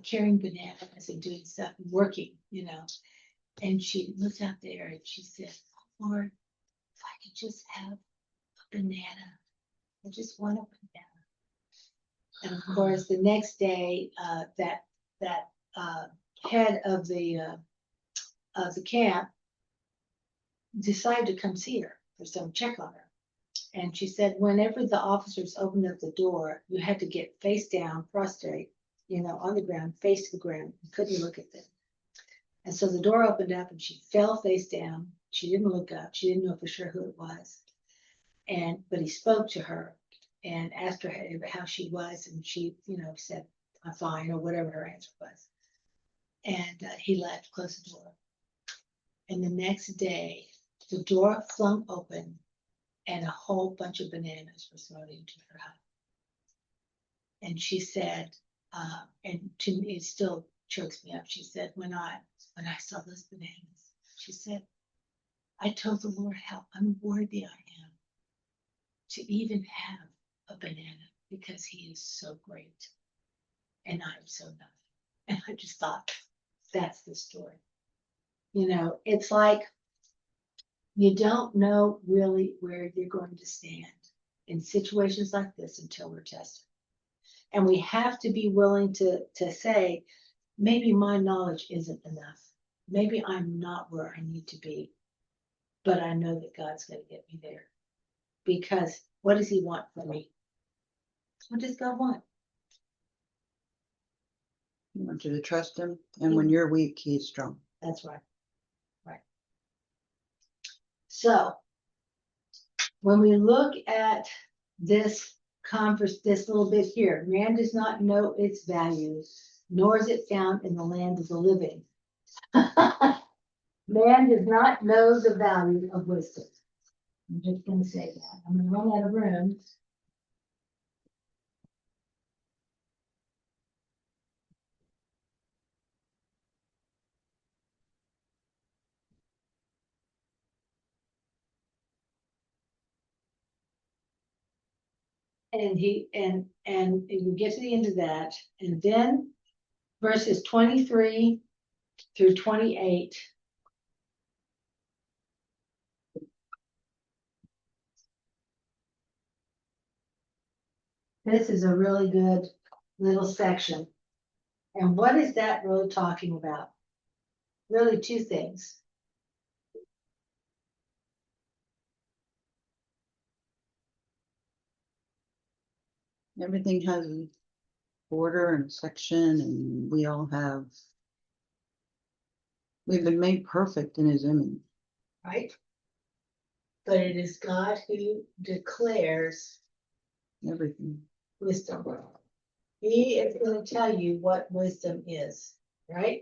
carrying bananas and doing stuff and working, and she looked out there and she said, oh, Lord, if I could just have a banana. I just want a banana. And of course, the next day, that head of the camp decided to come see her for some check on her. And she said, whenever the officers opened up the door, you had to get face down, prostrate, on the ground, face to the ground. You couldn't look at them. And so the door opened up and she fell face down. She didn't look up. She didn't know for sure who it was. But he spoke to her and asked her how she was. And she, said, I'm fine, or whatever her answer was. And he left, closed the door. And the next day, the door flung open and a whole bunch of bananas were thrown into her hut. And she said, and to me, it still chokes me up. She said, when I saw those bananas, she said, I told the Lord how unworthy I am to even have a banana because he is so great and I am so nothing. And I just thought, that's the story. It's like you don't know really where you're going to stand in situations like this until we're tested. And we have to be willing to say, maybe my knowledge isn't enough. Maybe I'm not where I need to be, but I know that God's going to get me there. because what does he want from me? What does God want? He wants you to trust him, and when you're weak, he's strong. That's right. Right. So when we look at this this little bit here, man does not know its value, nor is it found in the land of the living. Man does not know the value of wisdom. I'm just gonna say that. I'm gonna run out of room. And we get to the end of that, and then verses 23 through 28. This is a really good little section. And what is that really talking about? Really two things. Everything has a border and section, and we've been made perfect in his image. Right? But it is God who declares Everything. wisdom. He is going to tell you what wisdom is, right?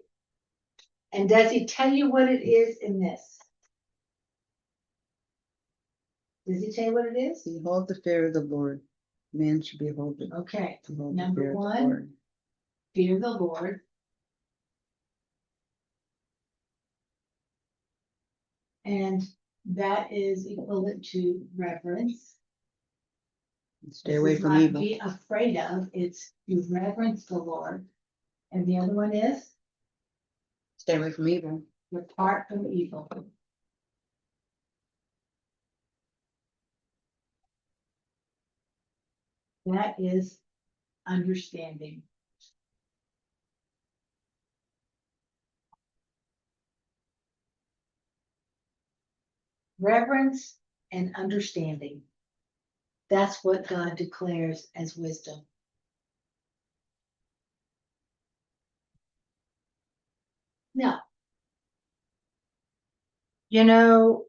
And does he tell you what it is in this? Does he tell you what it is? Behold the fear of the Lord. Man should behold it. Okay, Behold the number fear of the one. Lord. Fear the Lord. And that is equivalent to reverence. Stay away This is from not evil. be afraid of, it's you reverence the Lord. And the other one is Stay away from evil. depart from evil. That is understanding. Reverence and understanding. That's what God declares as wisdom. Now, you know,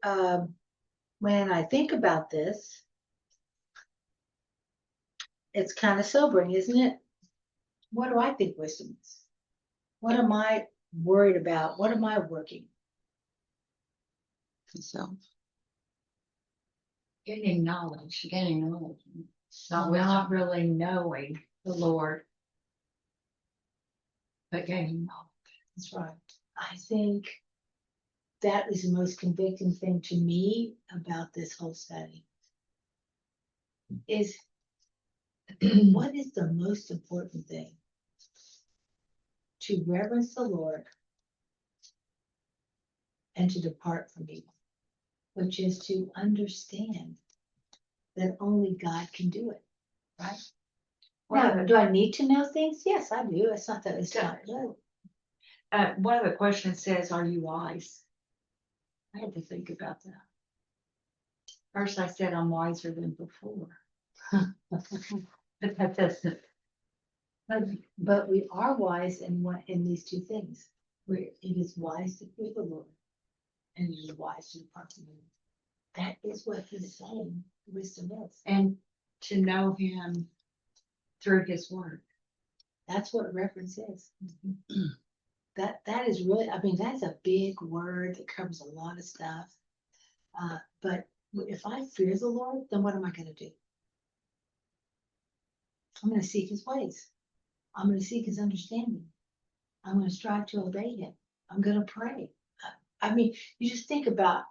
when I think about this, it's kind of sobering, isn't it? What do I think wisdom is? What am I worried about? What am I working? Himself. Gaining knowledge, Gaining knowledge. not really knowing the Lord, but gaining knowledge. That's right. I think that is the most convicting thing to me about this whole study is what is the most important thing? To reverence the Lord and to depart from evil, which is to understand that only God can do it, right? Now, do I need to know things? Yes, I do. It's not that it's not good. One of the questions says, "Are you wise?" I had to think about that. First, I said I'm wiser than before, but that doesn't. But we are wise in these two things. It is wise to fear the Lord, and it is wise to depart from evil. That is what he's saying wisdom is. And to know Him through His Word. That's what reverence is. That is really, I mean, that's a big word that covers a lot of stuff. But if I fear the Lord, then what am I going to do? I'm going to seek his ways. I'm going to seek his understanding. I'm going to strive to obey him. I'm going to pray. I mean, you just think about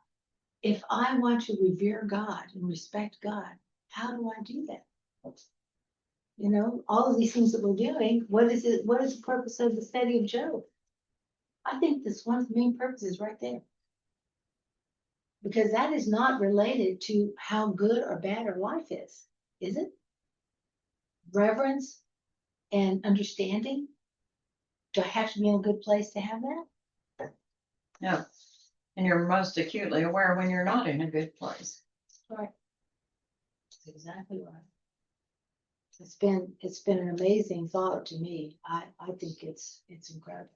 if I want to revere God and respect God, how do I do that? You know, all of these things that we're doing, what is it? What is the purpose of the study of Job? I think this one of the main purposes right there. Because that is not related to how good or bad our life is it? Reverence and understanding. Do I have to be in a good place to have that? No. And you're most acutely aware when you're not in a good place. Right. exactly right. It's been an amazing thought to me. I think it's incredible.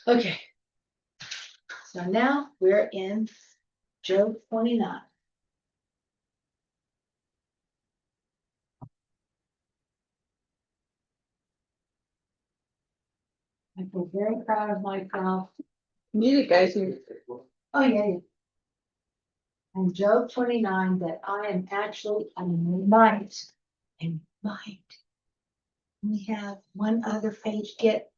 Okay. So now we're in Job 29. I feel very proud of myself. You guys, you Oh, yeah, yeah. And Job 29, that I am actually, I might. We have one other page, get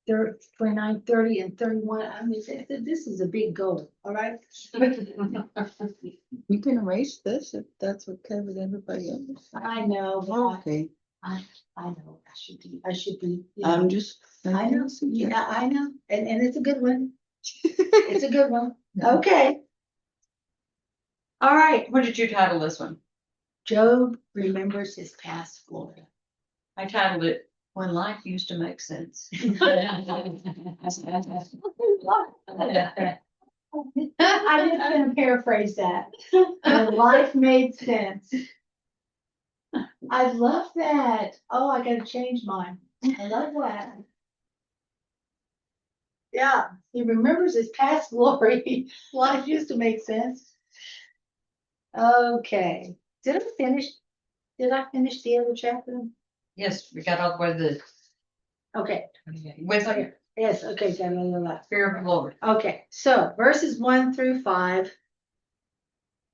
29, 30, and 31. I mean, this is a big goal, all right? you can erase this if that's what covered everybody else. I know, but Okay, I know, I should be. I'm just. I know, yeah, I know, and it's a good one. It's a good one. Okay. All right, What did you title this one? Job remembers his past glory. I titled it When Life Used to Make Sense. I'm just gonna paraphrase that. When life made sense. I love that. Oh, I gotta change mine. I love that. Yeah, he remembers his past glory. Life used to make sense. Okay, did I finish the other chapter? Yes, we got all the way to the Okay, with yes, okay, got another left. fear of the Lord. Okay, so verses 1 through 5.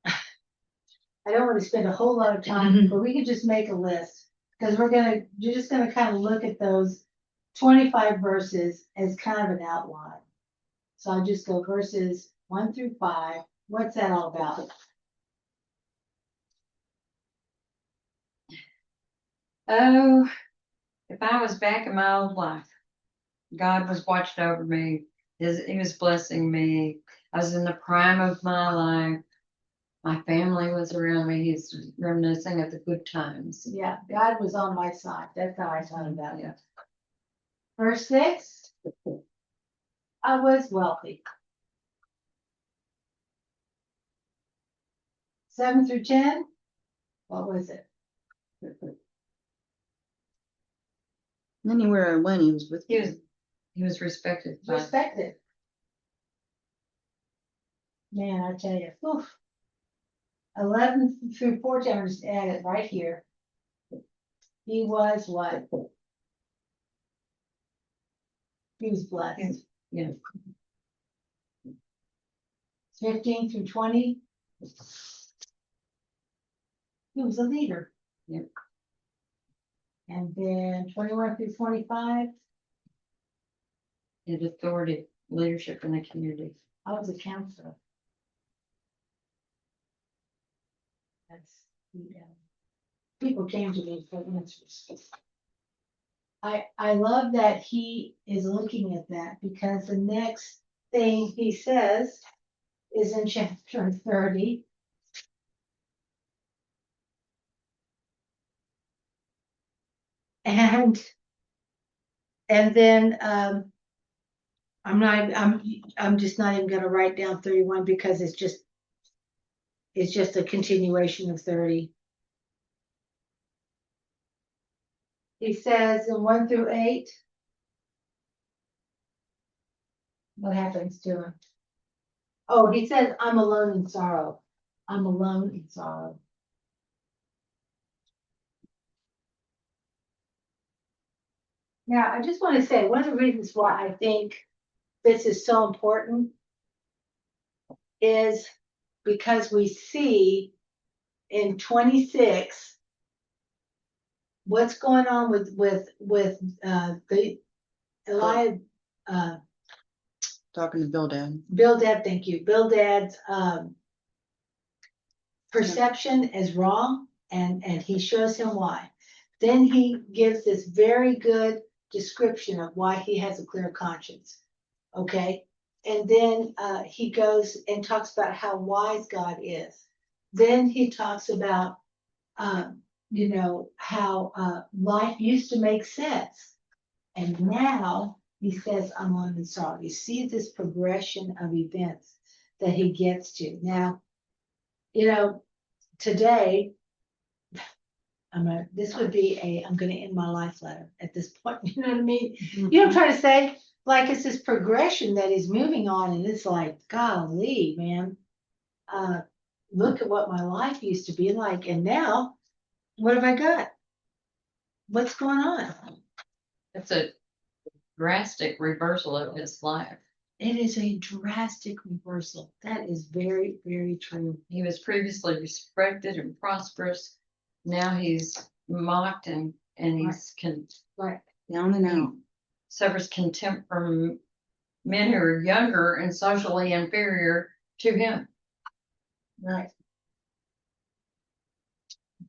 I don't want to spend a whole lot of time, but we can just make a list. Because you're just gonna kind of look at those 25 verses as kind of an outline. So I'll just go verses 1 through 5. What's that all about? Oh, if I was back in my old life, God was watching over me. He was blessing me. I was in the prime of my life. My family was around me. He's reminiscing of the good times. Yeah, God was on my side. That's how I thought about it. Yeah. Verse 6. I was wealthy. 7 through 10. What was it? Anywhere I went, he was with He me. was he was respected. by- Respected. Man, I tell you, oof. 11 through 14, I'm just add it right here. He was what? He was blessed. Yeah. 15 through 20. He was a leader. Yep. And then 21 through 25, His authority, leadership in the community. I was a counselor. That's, yeah. People came to me for answers. I love that he is looking at that because the next thing he says is in chapter 30. And then I'm just not even gonna write down 31 because it's just a continuation of 30. He says in 1 through 8. What happens to him? Oh, he says, I'm alone in sorrow. I'm alone in sorrow. Now, I just want to say one of the reasons why I think this is so important is because we see in 26 what's going on with the Eliab, Talking to Bildad. Bildad, thank you. Bildad's perception is wrong, and he shows him why. Then he gives this very good description of why he has a clear conscience. Okay, and then he goes and talks about how wise God is. Then he talks about how life used to make sense, and now he says, I'm on the sorrow. You see this progression of events that he gets to. Now, today, this would be I'm gonna end my life letter at this point, you know what I mean? You know what I'm trying to say? Like, it's this progression that he's moving on, and it's like, golly, man. Look at what my life used to be like, and now, what have I got? What's going on? It's a drastic reversal of his life. It is a drastic reversal. That is very, very true. He was previously respected and prosperous. Now he's mocked and he's Right. Down and out. suffers contempt from men who are younger and socially inferior to him. Right.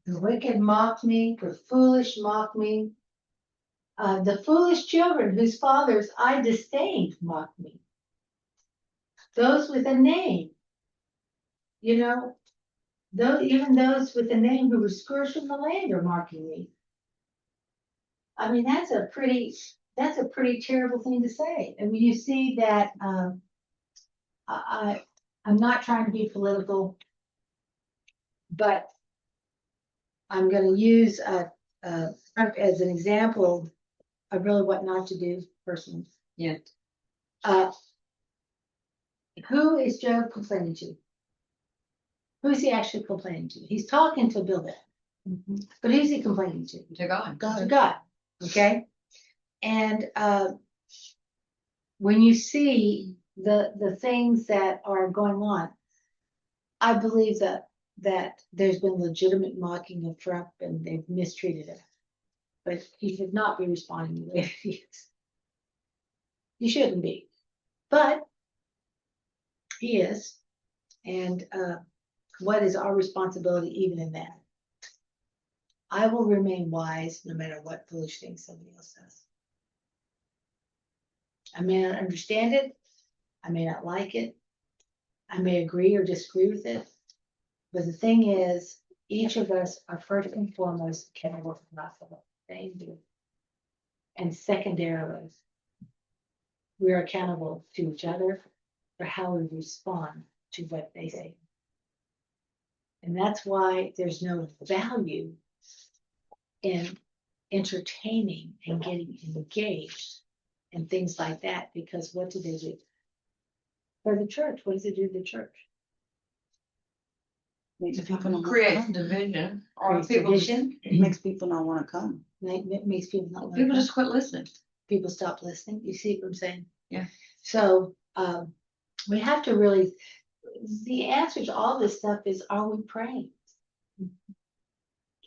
The wicked mock me, the foolish mock me. The foolish children whose fathers I disdained mock me. Those with a name, you know, even those with a name who were scourged from the land are mocking me. I mean, that's a pretty terrible thing to say. I mean, you see that, I'm not trying to be political, but I'm going to use Trump as an example of really what not to do personally. Yeah. Who is Job complaining to? Who is he actually complaining to? He's talking to Bildad, but who's he complaining to? To God. To God. Okay. And when you see the things that are going on, I believe that there's been legitimate mocking of Trump and they've mistreated him. But he should not be responding the way he is. He shouldn't be. But he is. And what is our responsibility even in that? I will remain wise no matter what foolish things somebody else does. I may not understand it. I may not like it. I may agree or disagree with it. But the thing is, each of us are first and foremost accountable for what they do. And secondarily, we are accountable to each other for how we respond to what they say. And that's why there's no value in entertaining and getting engaged and things like that, because what do they do? For the church, what does it do to the church? Makes people not Creates wanna come. division. Or Creates people division. It makes people not want to come. It makes people not want to People come. just quit listening. People stop listening. You see what I'm saying? Yeah. So we have to really, the answer to all this stuff is, are we praying?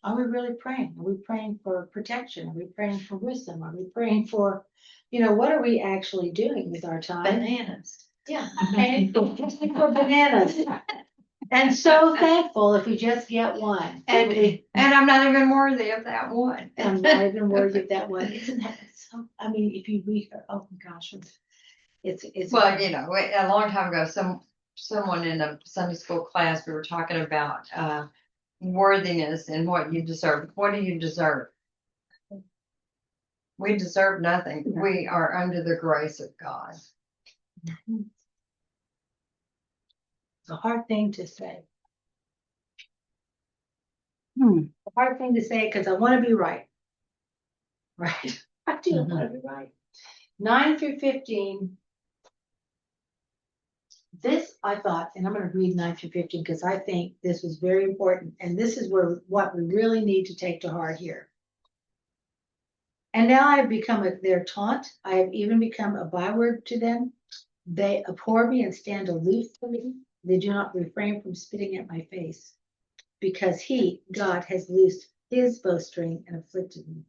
Are we really praying? Are we praying for protection? Are we praying for wisdom? Are we praying for, what are we actually doing with our time? Bananas. Yeah, and for bananas. And so thankful if we just get one. And I'm not even worthy of that one. I'm not even worried if that one. Isn't that so? I mean, if you read, oh my gosh, it's. Well, a long time ago, someone in a Sunday school class, we were talking about worthiness and what you deserve. What do you deserve? We deserve nothing. We are under the grace of God. It's a hard thing to say. Hmm. A hard thing to say because I want to be right. Right. I do want to be right. 9 through 15. This I thought, and I'm going to read 9 through 15 because I think this was very important. And this is what we really need to take to heart here. And now I have become their taunt. I have even become a byword to them. They abhor me and stand aloof from me. They do not refrain from spitting at my face, because he, God, has loosed his bowstring and afflicted me.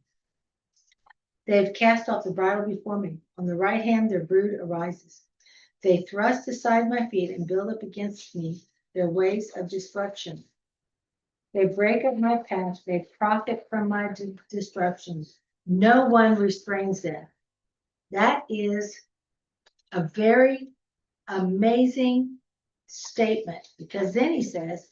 They have cast off the bridle before me. On the right hand their brood arises. They thrust aside my feet and build up against me their ways of destruction. They break up my path. They profit from my destructions. No one restrains them. That is a very amazing statement, because then he says,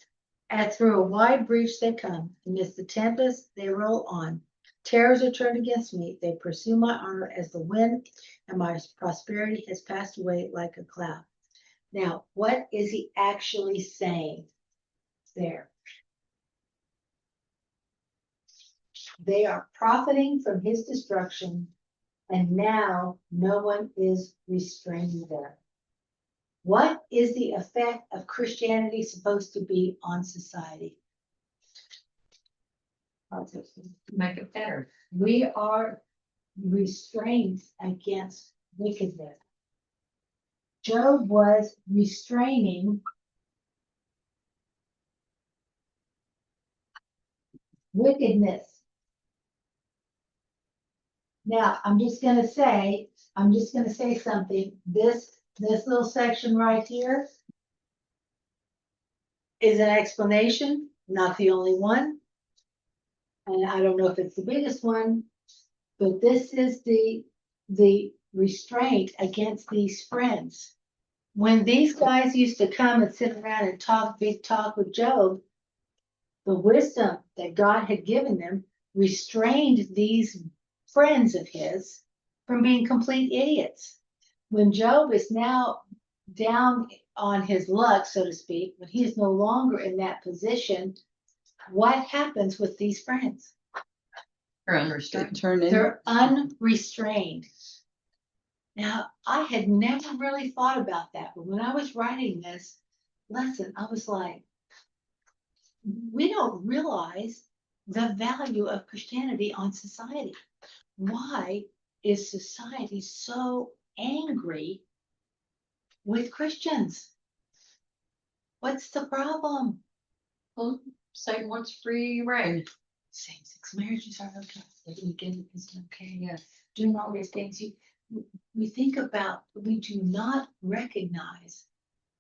as through a wide breach they come, amidst the tempest they roll on. Terrors are turned against me. They pursue my honor as the wind, and my prosperity has passed away like a cloud. Now, what is he actually saying there? They are profiting from his destruction, and now no one is restraining them. What is the effect of Christianity supposed to be on society? Make it better. We are restrained against wickedness. Job was restraining wickedness. Now, I'm just gonna say something. This little section right here is an explanation, not the only one. And I don't know if it's the biggest one, but this is the restraint against these friends. When these guys used to come and sit around and talk big talk with Job, the wisdom that God had given them restrained these friends of his from being complete idiots. When Job is now down on his luck, so to speak, when he is no longer in that position, what happens with these friends? Or unrestricted. Turn in. They're unrestrained. Now, I had never really thought about that, but when I was writing this lesson, I was like, we don't realize the value of Christianity on society. Why is society so angry with Christians? What's the problem? Well, Satan wants free reign. Same-sex marriages are okay. Weekend is okay. Yes. Doing all these things. We think about, we do not recognize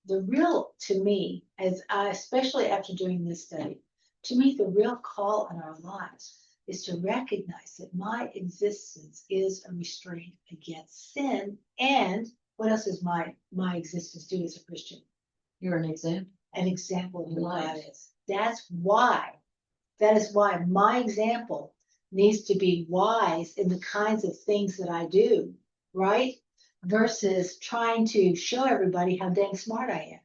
the real, to me, especially after doing this study, to me, the real call in our lives is to recognize that my existence is a restraint against sin. And what else does my existence do as a Christian? You're an example. An example of who God Right. is. That is why my example needs to be wise in the kinds of things that I do, right? Versus trying to show everybody how dang smart I am.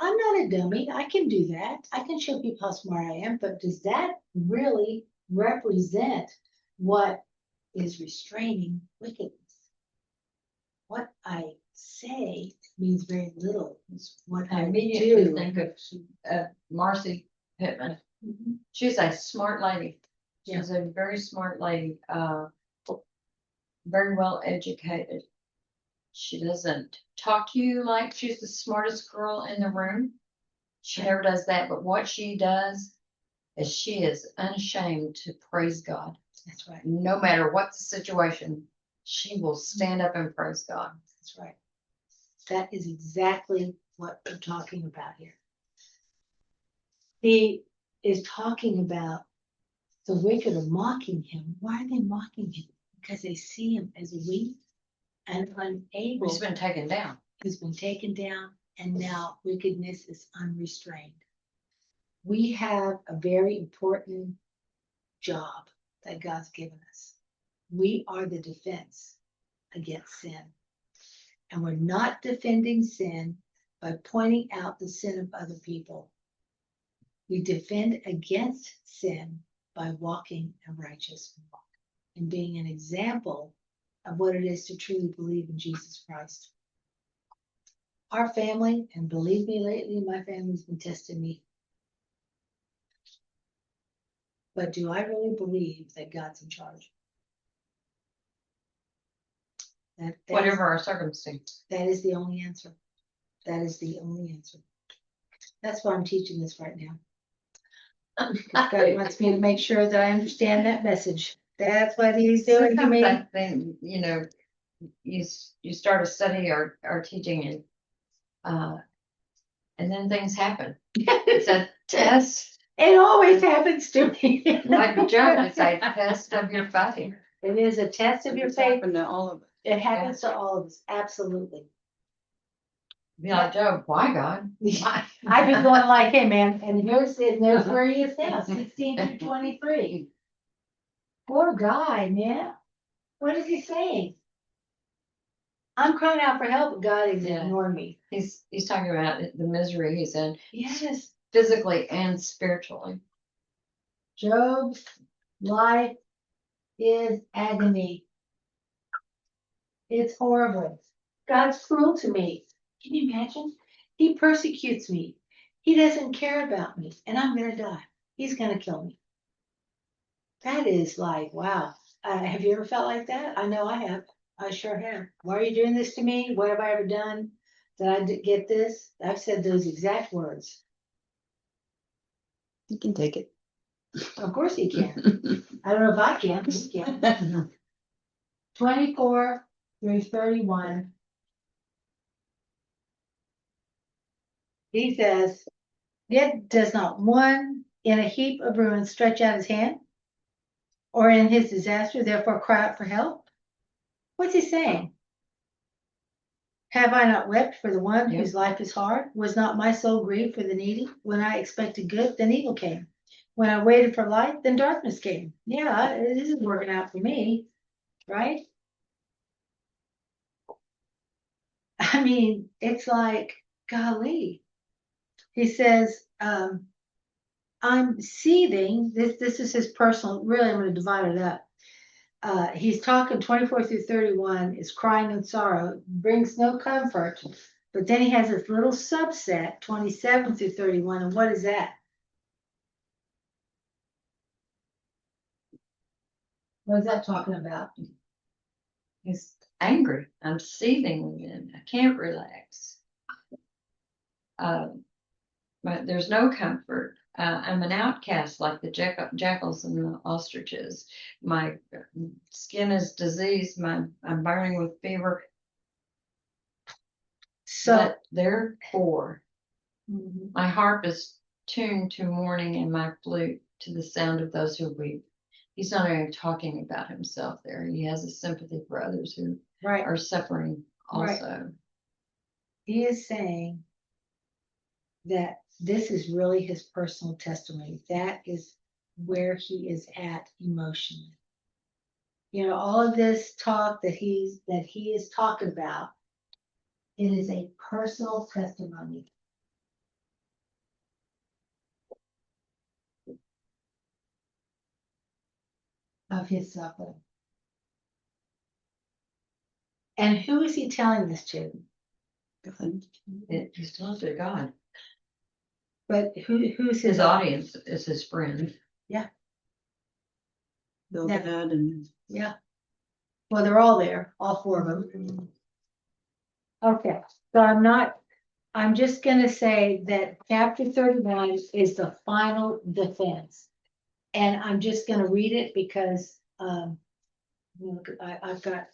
I'm not a dummy. I can do that. I can show people how smart I am, but does that really represent what is restraining wickedness? What I say means very little. It's what I I immediately do. think of Marcy Pittman. Mhm. She's a smart lady. Yeah. She's a very smart lady, very well educated. She doesn't talk to you like she's the smartest girl in the room. She never does that, but what she does is she is unashamed to praise God. That's right. No matter what the situation, she will stand up and praise God. That's right. That is exactly what we're talking about here. He is talking about the wicked are mocking him. Why are they mocking him? Because they see him as weak and unable. He's been taken down. He's been taken down, and now wickedness is unrestrained. We have a very important job that God's given us. We are the defense against sin. And we're not defending sin by pointing out the sin of other people. We defend against sin by walking a righteous walk and being an example of what it is to truly believe in Jesus Christ. Our family, and believe me, lately my family's been testing me. But do I really believe that God's in charge? Whatever our circumstance. That is the only answer. That is the only answer. That's why I'm teaching this right now. God wants me to make sure that I understand that message. That's what he's doing to Sometimes me. I think, you start a study or teaching and then things happen. It's a test. It always happens to me. Like John would say, test of your faith. It is a test of your It's faith. happened to all of us. It happens to all of us, absolutely. Be like, Job, why God? Why? I've been going like, hey man, and there's where he is now, 16 through 23. Poor guy, man. What is he saying? I'm crying out for help, but God is Yeah. ignoring me. He's talking about the misery he's in, Yes, physically and spiritually. Job's life is agony. It's horrible. God's cruel to me. Can you imagine? He persecutes me. He doesn't care about me, and I'm gonna die. He's gonna kill me. That is like, wow. Have you ever felt like that? I know I have. I sure have. Why are you doing this to me? What have I ever done? Did I get this? I've said those exact words. You can take it. Of course he can. I don't know if I can, but he can. 24 through 31. He says, yet does not one in a heap of ruins stretch out his hand, or in his disaster, therefore cry out for help? What's he saying? Have I not wept for the one whose life is hard? Was not my soul grieved for the needy? When I expected good, then evil came. When I waited for light, then darkness came. Yeah, this is working out for me, right? I mean, it's like, golly. He says, I'm seething. This is his personal, really, I'm going to divide it up. He's talking 24 through 31 is crying in sorrow, brings no comfort. But then he has this little subset, 27 through 31. And what is that? What is that talking about? He's angry. I'm seething within. I can't relax. But there's no comfort. I'm an outcast like the jackals and the ostriches. My skin is diseased. I'm burning with fever. So, But therefore, mhm. my harp is tuned to mourning and my flute to the sound of those who weep. He's not even talking about himself there. He has a sympathy for others who Right. are suffering Right. also. He is saying that this is really his personal testimony. That is where he is at emotionally. You know, all of this talk that he is talking about, it is a personal testimony. Of his suffering. And who is he telling this to? God. He's telling to God. But who's His audience is his friend. Bill Yeah. Dad and Yeah. Well, they're all there, all four of them. Okay, so I'm just gonna say that chapter 39 is the final defense. And I'm just gonna read it because, I've got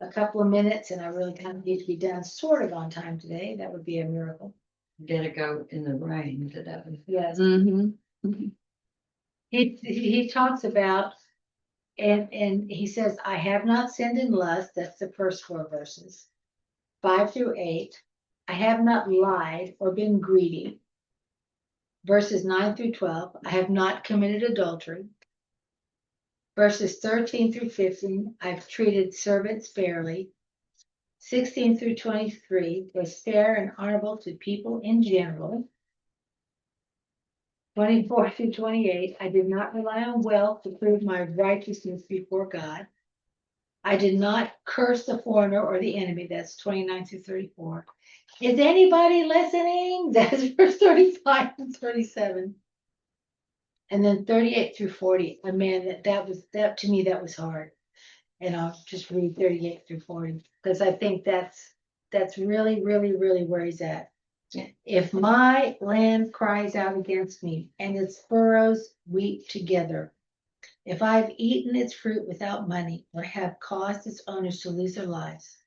a couple of minutes and I really kind of need to be done sort of on time today. That would be a miracle. Did it go in the rain today? Yes. Mm-hmm. He talks about, and he says, I have not sinned in lust. That's the first four verses. 5 through 8. I have not lied or been greedy. Verses 9 through 12. I have not committed adultery. Verses 13 through 15. I've treated servants fairly. 16 through 23 was fair and honorable to people in general. 24 through 28, I did not rely on wealth to prove my righteousness before God. I did not curse the foreigner or the enemy. That's 29 through 34. Is anybody listening? That's verse 35 and 37. And then 38 through 40. I mean, that to me, that was hard. And I'll just read 38 through 40 because I think that's really, really, really where he's at. Yeah. If my land cries out against me and its furrows weep together, if I've eaten its fruit without money or have caused its owners to lose their lives,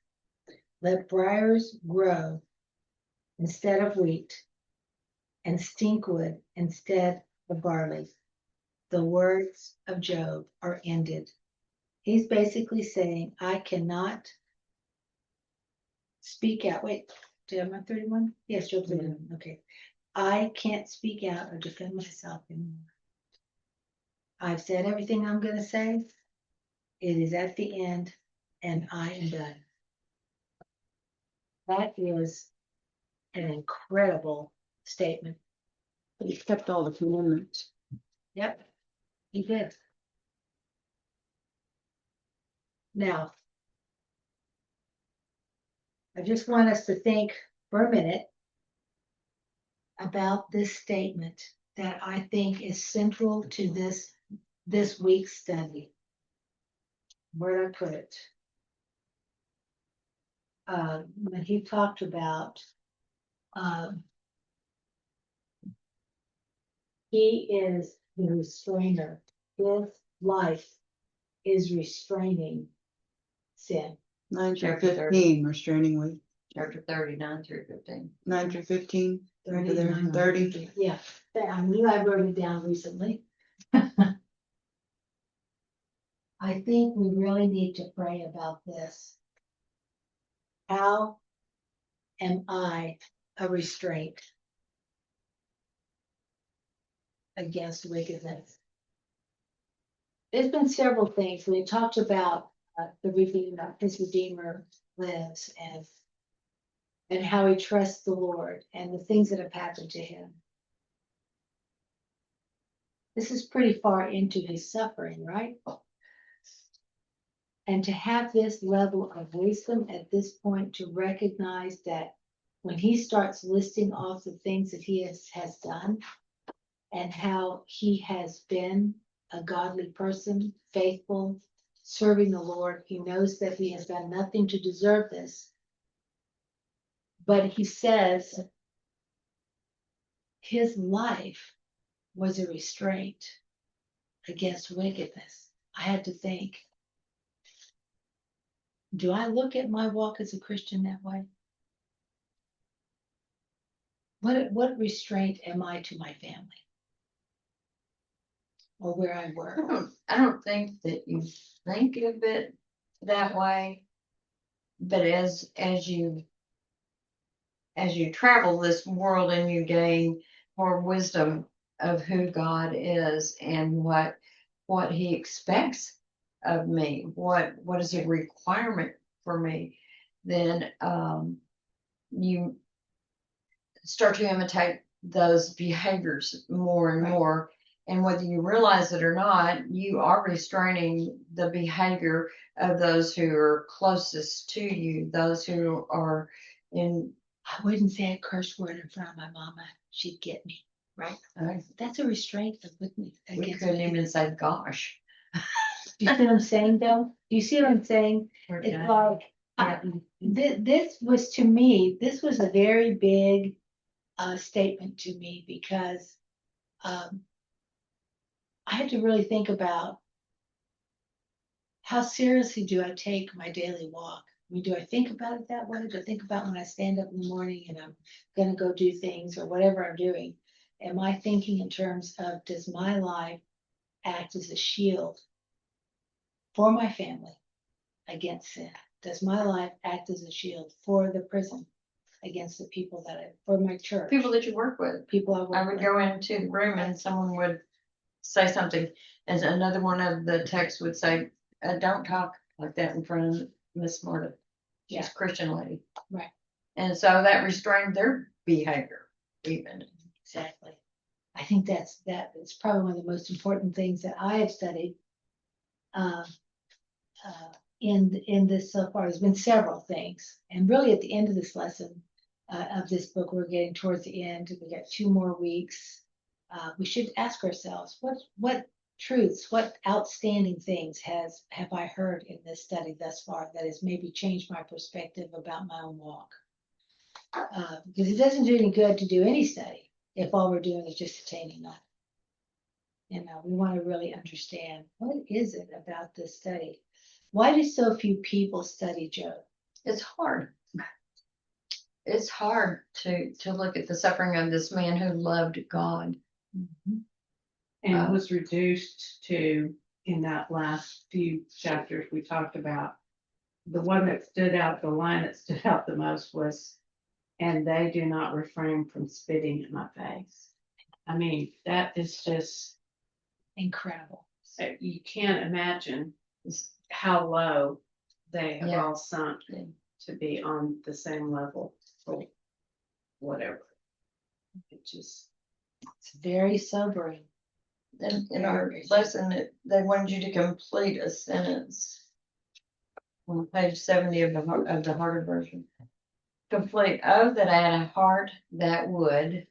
let briars grow instead of wheat and stinkwood instead of barley. The words of Job are ended. He's basically saying, I cannot speak out. Wait, did I have my 31? Yes, Job 31. Okay. I can't speak out or defend myself anymore. I've said everything I'm going to say. It is at the end, and I am done. That is an incredible statement. But he kept all the commandments. Yep, he did. Now, I just want us to think for a minute about this statement that I think is central to this week's study. Where did I put it? When he talked about he is the restrainer. His life is restraining sin. 9 through Chapter 30. 15, restraining with Chapter 39 through 15. 9 through 15. Over there, 39, 30. Yeah, I knew I wrote it down recently. I think we really need to pray about this. How am I a restraint against wickedness? There's been several things. We talked about the Redeemer, his Redeemer lives, and how he trusts the Lord and the things that have happened to him. This is pretty far into his suffering, right? And to have this level of wisdom at this point, to recognize that when he starts listing off the things that he has done and how he has been a godly person, faithful, serving the Lord, he knows that he has done nothing to deserve this. But he says his life was a restraint against wickedness. I had to think, do I look at my walk as a Christian that way? What restraint am I to my family? Or where I work? I don't think that you think of it that way, but as you travel this world and you gain more wisdom of who God is and what he expects of me, what is a requirement for me, then you start to imitate those behaviors more and more. And whether you realize it or not, you are restraining the behavior of those who are closest to you, those who are in. I wouldn't say a curse word in front of my mama. She'd get me, right? That's a restraint with me. We couldn't even say gosh. Do you see what I'm saying, though? Do you see what I'm saying? It's like, this was, to me, this was a very big statement to me, because I had to really think about how seriously do I take my daily walk? I mean, do I think about it that way? Do I think about when I stand up in the morning and I'm going to go do things or whatever I'm doing? Am I thinking in terms of, does my life act as a shield for my family against sin? Does my life act as a shield for the prison against the people for my church? People that you work with. People I work I would with. go into the room and someone would say something, and another one of the texts would say, don't talk like that in front of Miss Marta. She's Yeah. a Christian lady. Right. And so that restrained their behavior even. Exactly. I think that's probably one of the most important things that I have studied in this so far. There's been several things, and really at the end of this lesson of this book, we're getting towards the end. We got 2 more weeks. We should ask ourselves, what truths, what outstanding things have I heard in this study thus far that has maybe changed my perspective about my own walk? Because it doesn't do any good to do any study if all we're doing is just attaining that. We want to really understand, what is it about this study? Why do so few people study Job? It's hard. It's hard to look at the suffering of this man who loved God. Mm-hmm. And was reduced to, in that last few chapters we talked about, the one that stood out, the line that stood out the most was, and they do not refrain from spitting in my face. I mean, that is just Incredible. You can't imagine how low they have Yeah. all sunk to be on the same level or whatever. It just, It's very sobering. In our lesson, they wanted you to complete a sentence. on page 70 of the Harder version. Complete, oh, that I had a heart that would, ...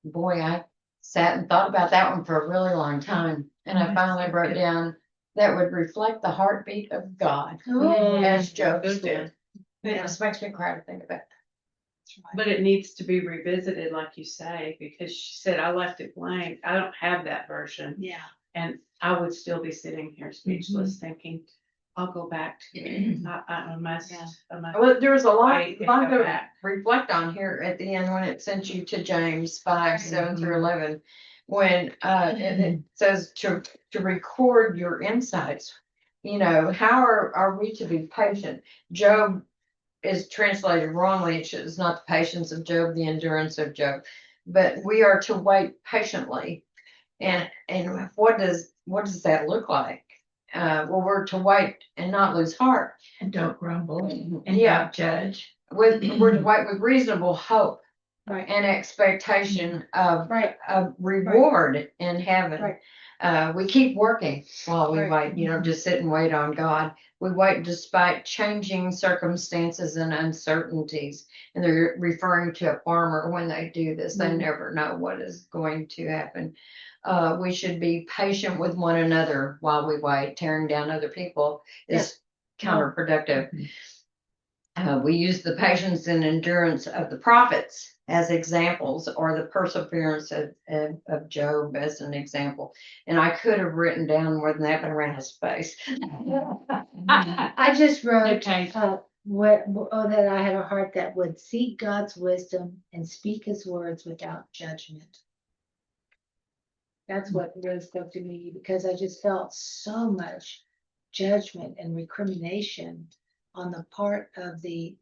Boy, I sat and thought about that one for a really long time, and I finally wrote down that would reflect the heartbeat of God, as Job Good did. It Yeah. just makes me cry to think about that. But it needs to be revisited, like you say, because she said, I left it blank. I don't have that version. Yeah. And I would still be sitting here speechless thinking, I'll go back to it. I must, Yeah. I must. Well, there was a lot, Right, lot go to back. reflect on here at the end when it sent you to James 5, 7 through 11. When it says to record your insights. You know, how are we to be patient? Job is translated wrongly. It's not the patience of Job, the endurance of Job, but we are to wait patiently. And what does that look like? Well, we're to wait and not lose heart. And don't grumble and Yeah. don't judge. We're to wait with reasonable hope Right. and expectation of Right. a reward in heaven. Right. We keep working while we Right. wait, just sit and wait on God. We wait despite changing circumstances and uncertainties. And they're referring to a farmer when they do this. They never know what is going to happen. We should be patient with one another while we wait. Tearing down other people is counterproductive. We use the patience and endurance of the prophets as examples, or the perseverance of Job as an example. And I could have written down more than that, but I ran out of space. I just wrote, Okay. that I had a heart that would seek God's wisdom and speak his words without judgment. That's what really spoke to me, because I just felt so much judgment and recrimination on the part of the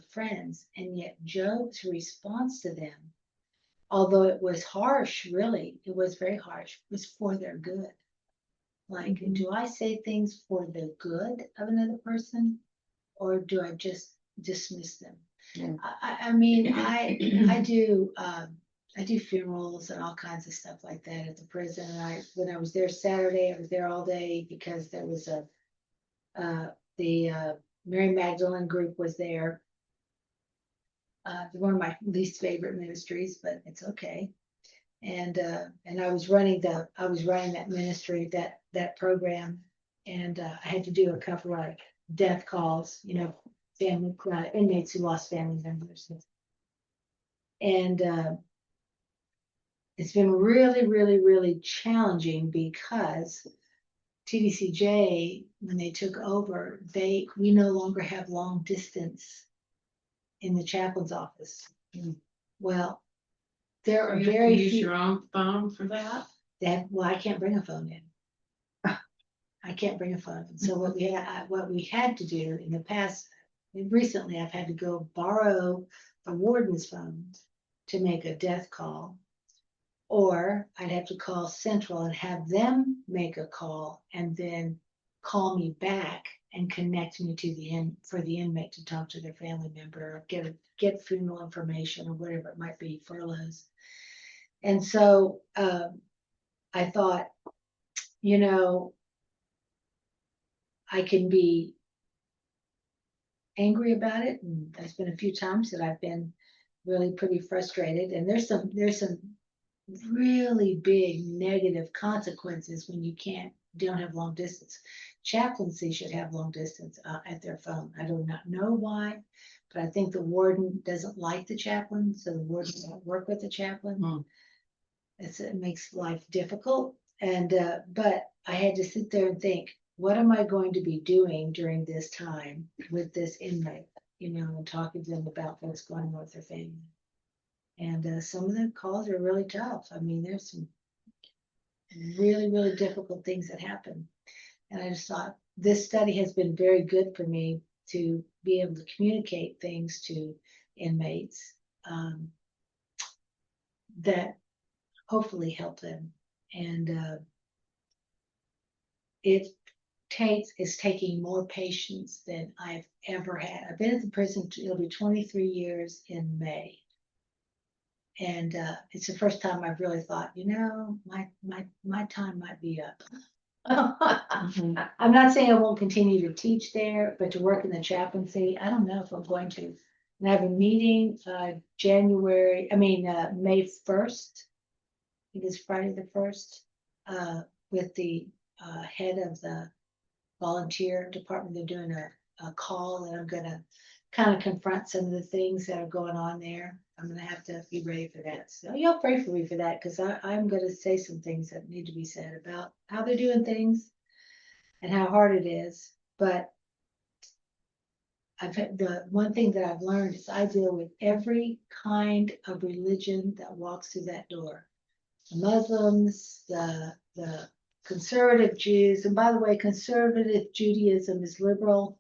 friends, and yet Job's response to them, although it was harsh, really, it was very harsh, was for their good. Like, do I say things for the good of another person, or do I just dismiss them? Yeah. I mean, I do funerals and all kinds of stuff like that at the prison. And when I was there Saturday, I was there all day because there was the Mary Magdalene group was there. One of my least favorite ministries, but it's okay. And I was running that ministry, that program, and I had to do a couple of death calls, family inmates who lost family members. And it's been really, really, really challenging because TDCJ, when they took over, we no longer have long distance in the chaplain's office. Well, there are You have to very use few. your own phone for that? Well, I can't bring a phone in. I can't bring a phone in. So what we had to do in the past, recently, I've had to go borrow a warden's phone to make a death call, or I'd have to call Central and have them make a call and then call me back and connect me to for the inmate to talk to their family member, or get funeral information, or whatever it might be, furloughs. And so I thought, I can be angry about it, and there's been a few times that I've been really pretty frustrated, and there's some really big negative consequences when you don't have long distance. Chaplaincy should have long distance at their phone. I do not know why, but I think the warden doesn't like the chaplain, so the warden won't work with the chaplain. It makes life difficult, and but I had to sit there and think, what am I going to be doing during this time with this inmate, and talking to them about what's going on with their family. And some of the calls are really tough. I mean, there's some really, really difficult things that happen. And I just thought this study has been very good for me to be able to communicate things to inmates that hopefully help them. And it's taking more patience than I've ever had. I've been at the prison, it'll be 23 years in May. And it's the first time I've really thought, my time might be up. I'm not saying I won't continue to teach there, but to work in the chaplaincy, I don't know if I'm going to. And I have a meeting, May 1st. I think it's Friday the 1st, with the, head of the volunteer department. They're doing a call, and I'm gonna kind of confront some of the things that are going on there. I'm gonna have to be ready for that. So y'all pray for me for that, because I'm gonna say some things that need to be said about how they're doing things and how hard it is. But the one thing that I've learned is I deal with every kind of religion that walks through that door. The Muslims, the conservative Jews, and by the way, conservative Judaism is liberal.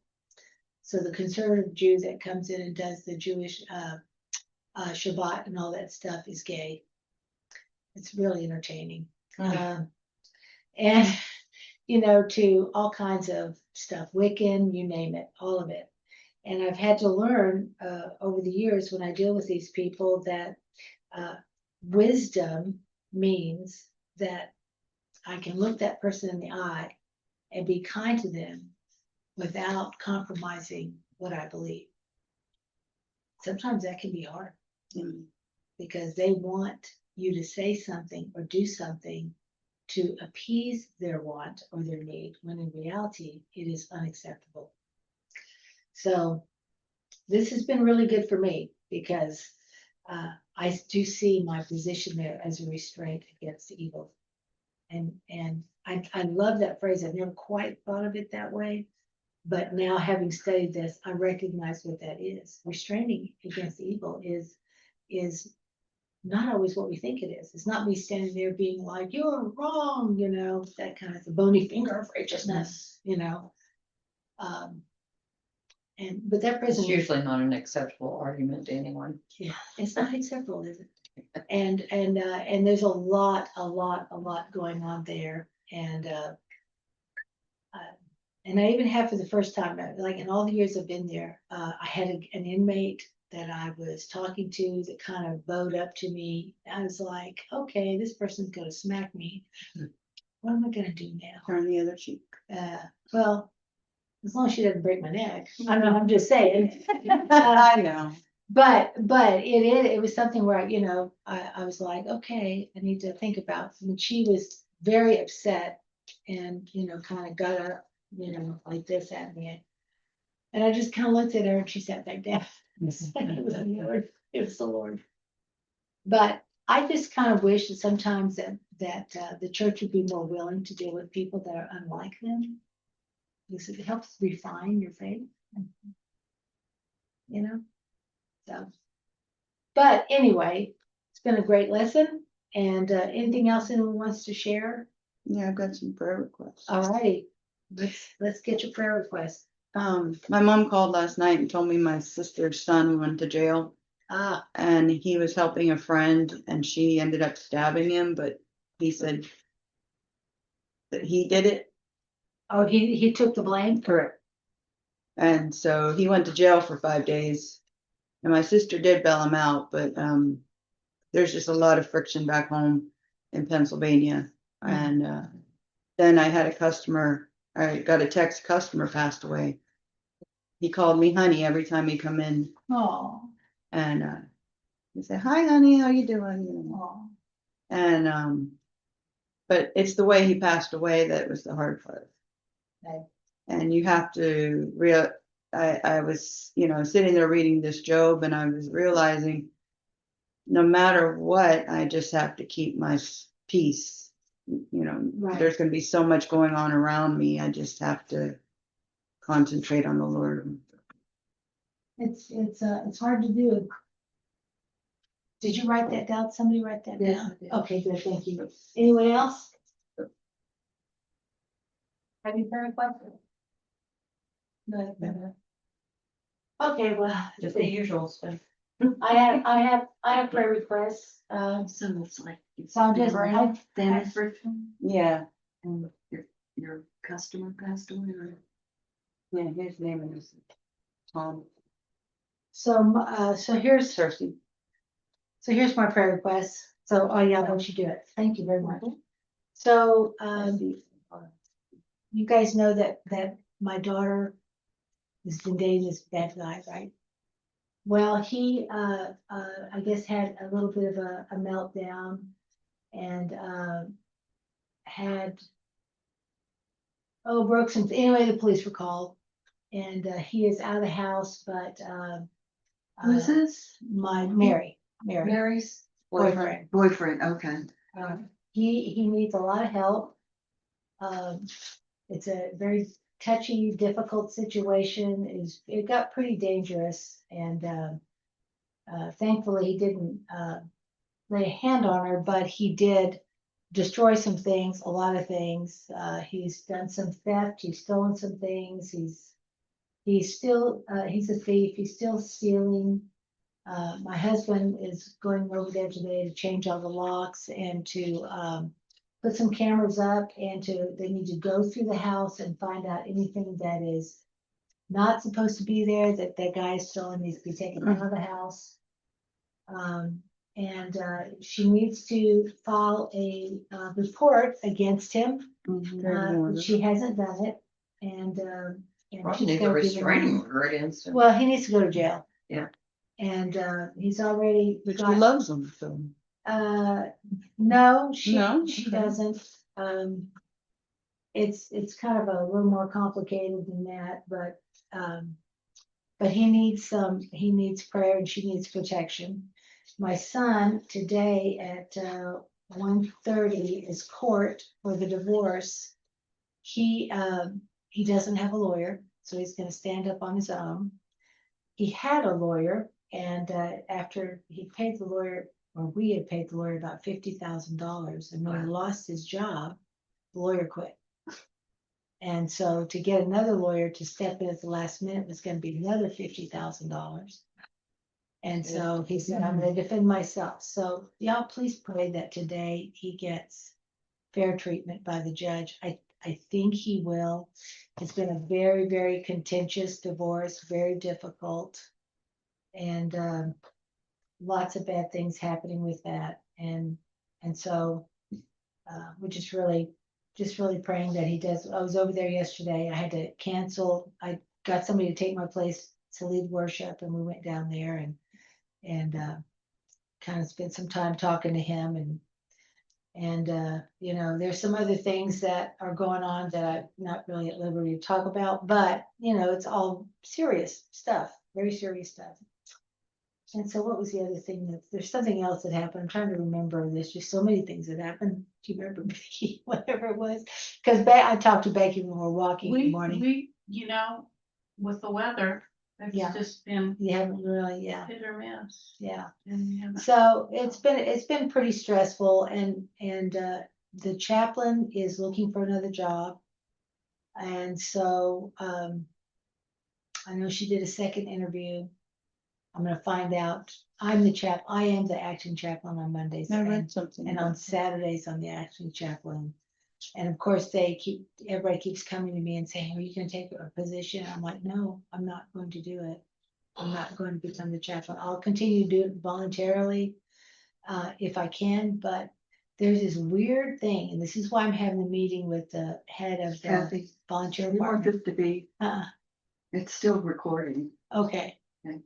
So the conservative Jew that comes in and does the Jewish Shabbat and all that stuff is gay. It's really entertaining. And, to all kinds of stuff, Wiccan, you name it, all of it. And I've had to learn over the years when I deal with these people that wisdom means that I can look that person in the eye and be kind to them without compromising what I believe. Sometimes that can be hard because they want you to say something or do something to appease their want or their need, when in reality, it is unacceptable. So this has been really good for me because I do see my position there as a restraint against evil. And I love that phrase. I've never quite thought of it that way. But now, having studied this, I recognize what that is. Restraining against evil is not always what we think it is. It's not me standing there being like, you're wrong, that kind of the bony finger of righteousness, but that It's person, usually not an acceptable argument to anyone. yeah, it's not acceptable, is it? And there's a lot going on there. And I even had, for the first time, like in all the years I've been there, I had an inmate that I was talking to that kind of bowed up to me. I was like, okay, this person's gonna smack me. What am I gonna do now? Turn the other cheek. Well, as long as she doesn't break my neck. I mean, I'm just saying. I know. But it was something where, I was like, okay, I need to think about. I mean, she was very upset and, kind of got up, like this at me. And I just kind of looked at her and she sat back down. It was the Lord. It was the Lord. But I just kind of wish that sometimes that the church would be more willing to deal with people that are unlike them. Because it helps refine your faith. So, but anyway, it's been a great lesson. And anything else anyone wants to share? Yeah, I've got some prayer requests. All righty, let's get your prayer request. My mom called last night and told me my sister's son went to jail. And he was helping a friend and she ended up stabbing him, but he said that he did it. Oh, he took the blame? Correct. And so he went to jail for 5 days. And my sister did bail him out, but there's just a lot of friction back home in Pennsylvania. And then I got a text, customer passed away. He called me honey every time he come in. Oh. And he said, hi honey, how you doing? And but it's the way he passed away that was the hard part. Okay. And you have to I was, sitting there reading this Job, and I was realizing no matter what, I just have to keep my peace. Right. There's going to be so much going on around me. I just have to concentrate on the Lord. It's hard to do. Did you write that down? Somebody write that Yes, down? I did. Okay, good, thank you. Anyone else? Have you prayer request? No. Okay, well, Just the usual stuff. I have prayer requests. So it's like. So I'm just, Dennis Richmond Yeah. and your customer passed away, or? Yeah, his name is Tom so here's Cersei. So here's my prayer request. So, oh yeah, I'll let you do it. Thank you very much. So, you guys know that my daughter has been dating this bad guy, right? Well, he, I guess had a little bit of a meltdown and, had, broke some, anyway, the police were called and, he is out of the house, but, Who's this? my Mary. Mary's Boyfriend. Boyfriend, okay. He needs a lot of help. It's a very touchy, difficult situation. It got pretty dangerous, and thankfully he didn't lay a hand on her, but he did destroy some things, a lot of things. He's done some theft. He's stolen some things. He's still he's a thief. He's still stealing. My husband is going over there today to change all the locks and to put some cameras up, and they need to go through the house and find out anything that is not supposed to be there, that guy is still needs to be taken out of the house. And she needs to file a report against him. She hasn't done it, and Probably she's need a gonna be the restraining one. order against him. Well, he needs to go to jail. Yeah. And he's already But she got, loves him, so. no, she No? she Okay. doesn't. It's kind of a little more complicated than that, but he needs prayer and she needs protection. My son today at 1:30 is court for the divorce. He doesn't have a lawyer, so he's gonna stand up on his own. He had a lawyer, and after he paid the lawyer, or we had paid the lawyer about $50,000, and when he lost his job, the lawyer quit. And so to get another lawyer to step in at the last minute was gonna be another $50,000. And so he said, I'm gonna defend myself. So y'all please pray that today he gets fair treatment by the judge. I think he will. It's been a very, very contentious divorce, very difficult. And lots of bad things happening with that. And so we're just really praying that he does. I was over there yesterday. I had to cancel. I got somebody to take my place to lead worship, and we went down there and kind of spent some time talking to him, and you know, there's some other things that are going on that I'm not really at liberty to talk about, but you know, it's all serious stuff, very serious stuff. And so what was the other thing there's something else that happened. I'm trying to remember. There's just so many things that happened. Do you remember, Becky, whatever it was? Because I talked to Becky when we were walking in the morning. We, you know, with the weather, it's Yeah. just been You haven't really, yeah. hit or miss. Yeah. And we haven't- So it's been pretty stressful, and the chaplain is looking for another job. And so I know she did a second interview. I'm gonna find out. I am the acting chaplain on Mondays, I read something. and on Saturdays I'm the acting chaplain. And of course everybody keeps coming to me and saying, are you gonna take a position? I'm like, no, I'm not going to do it. I'm not going to become the chaplain. I'll continue to do it voluntarily if I can, but there's this weird thing, and this is why I'm having a meeting with the head of the Kathy, volunteer you want department. this to be, it's still recording. Okay. Okay.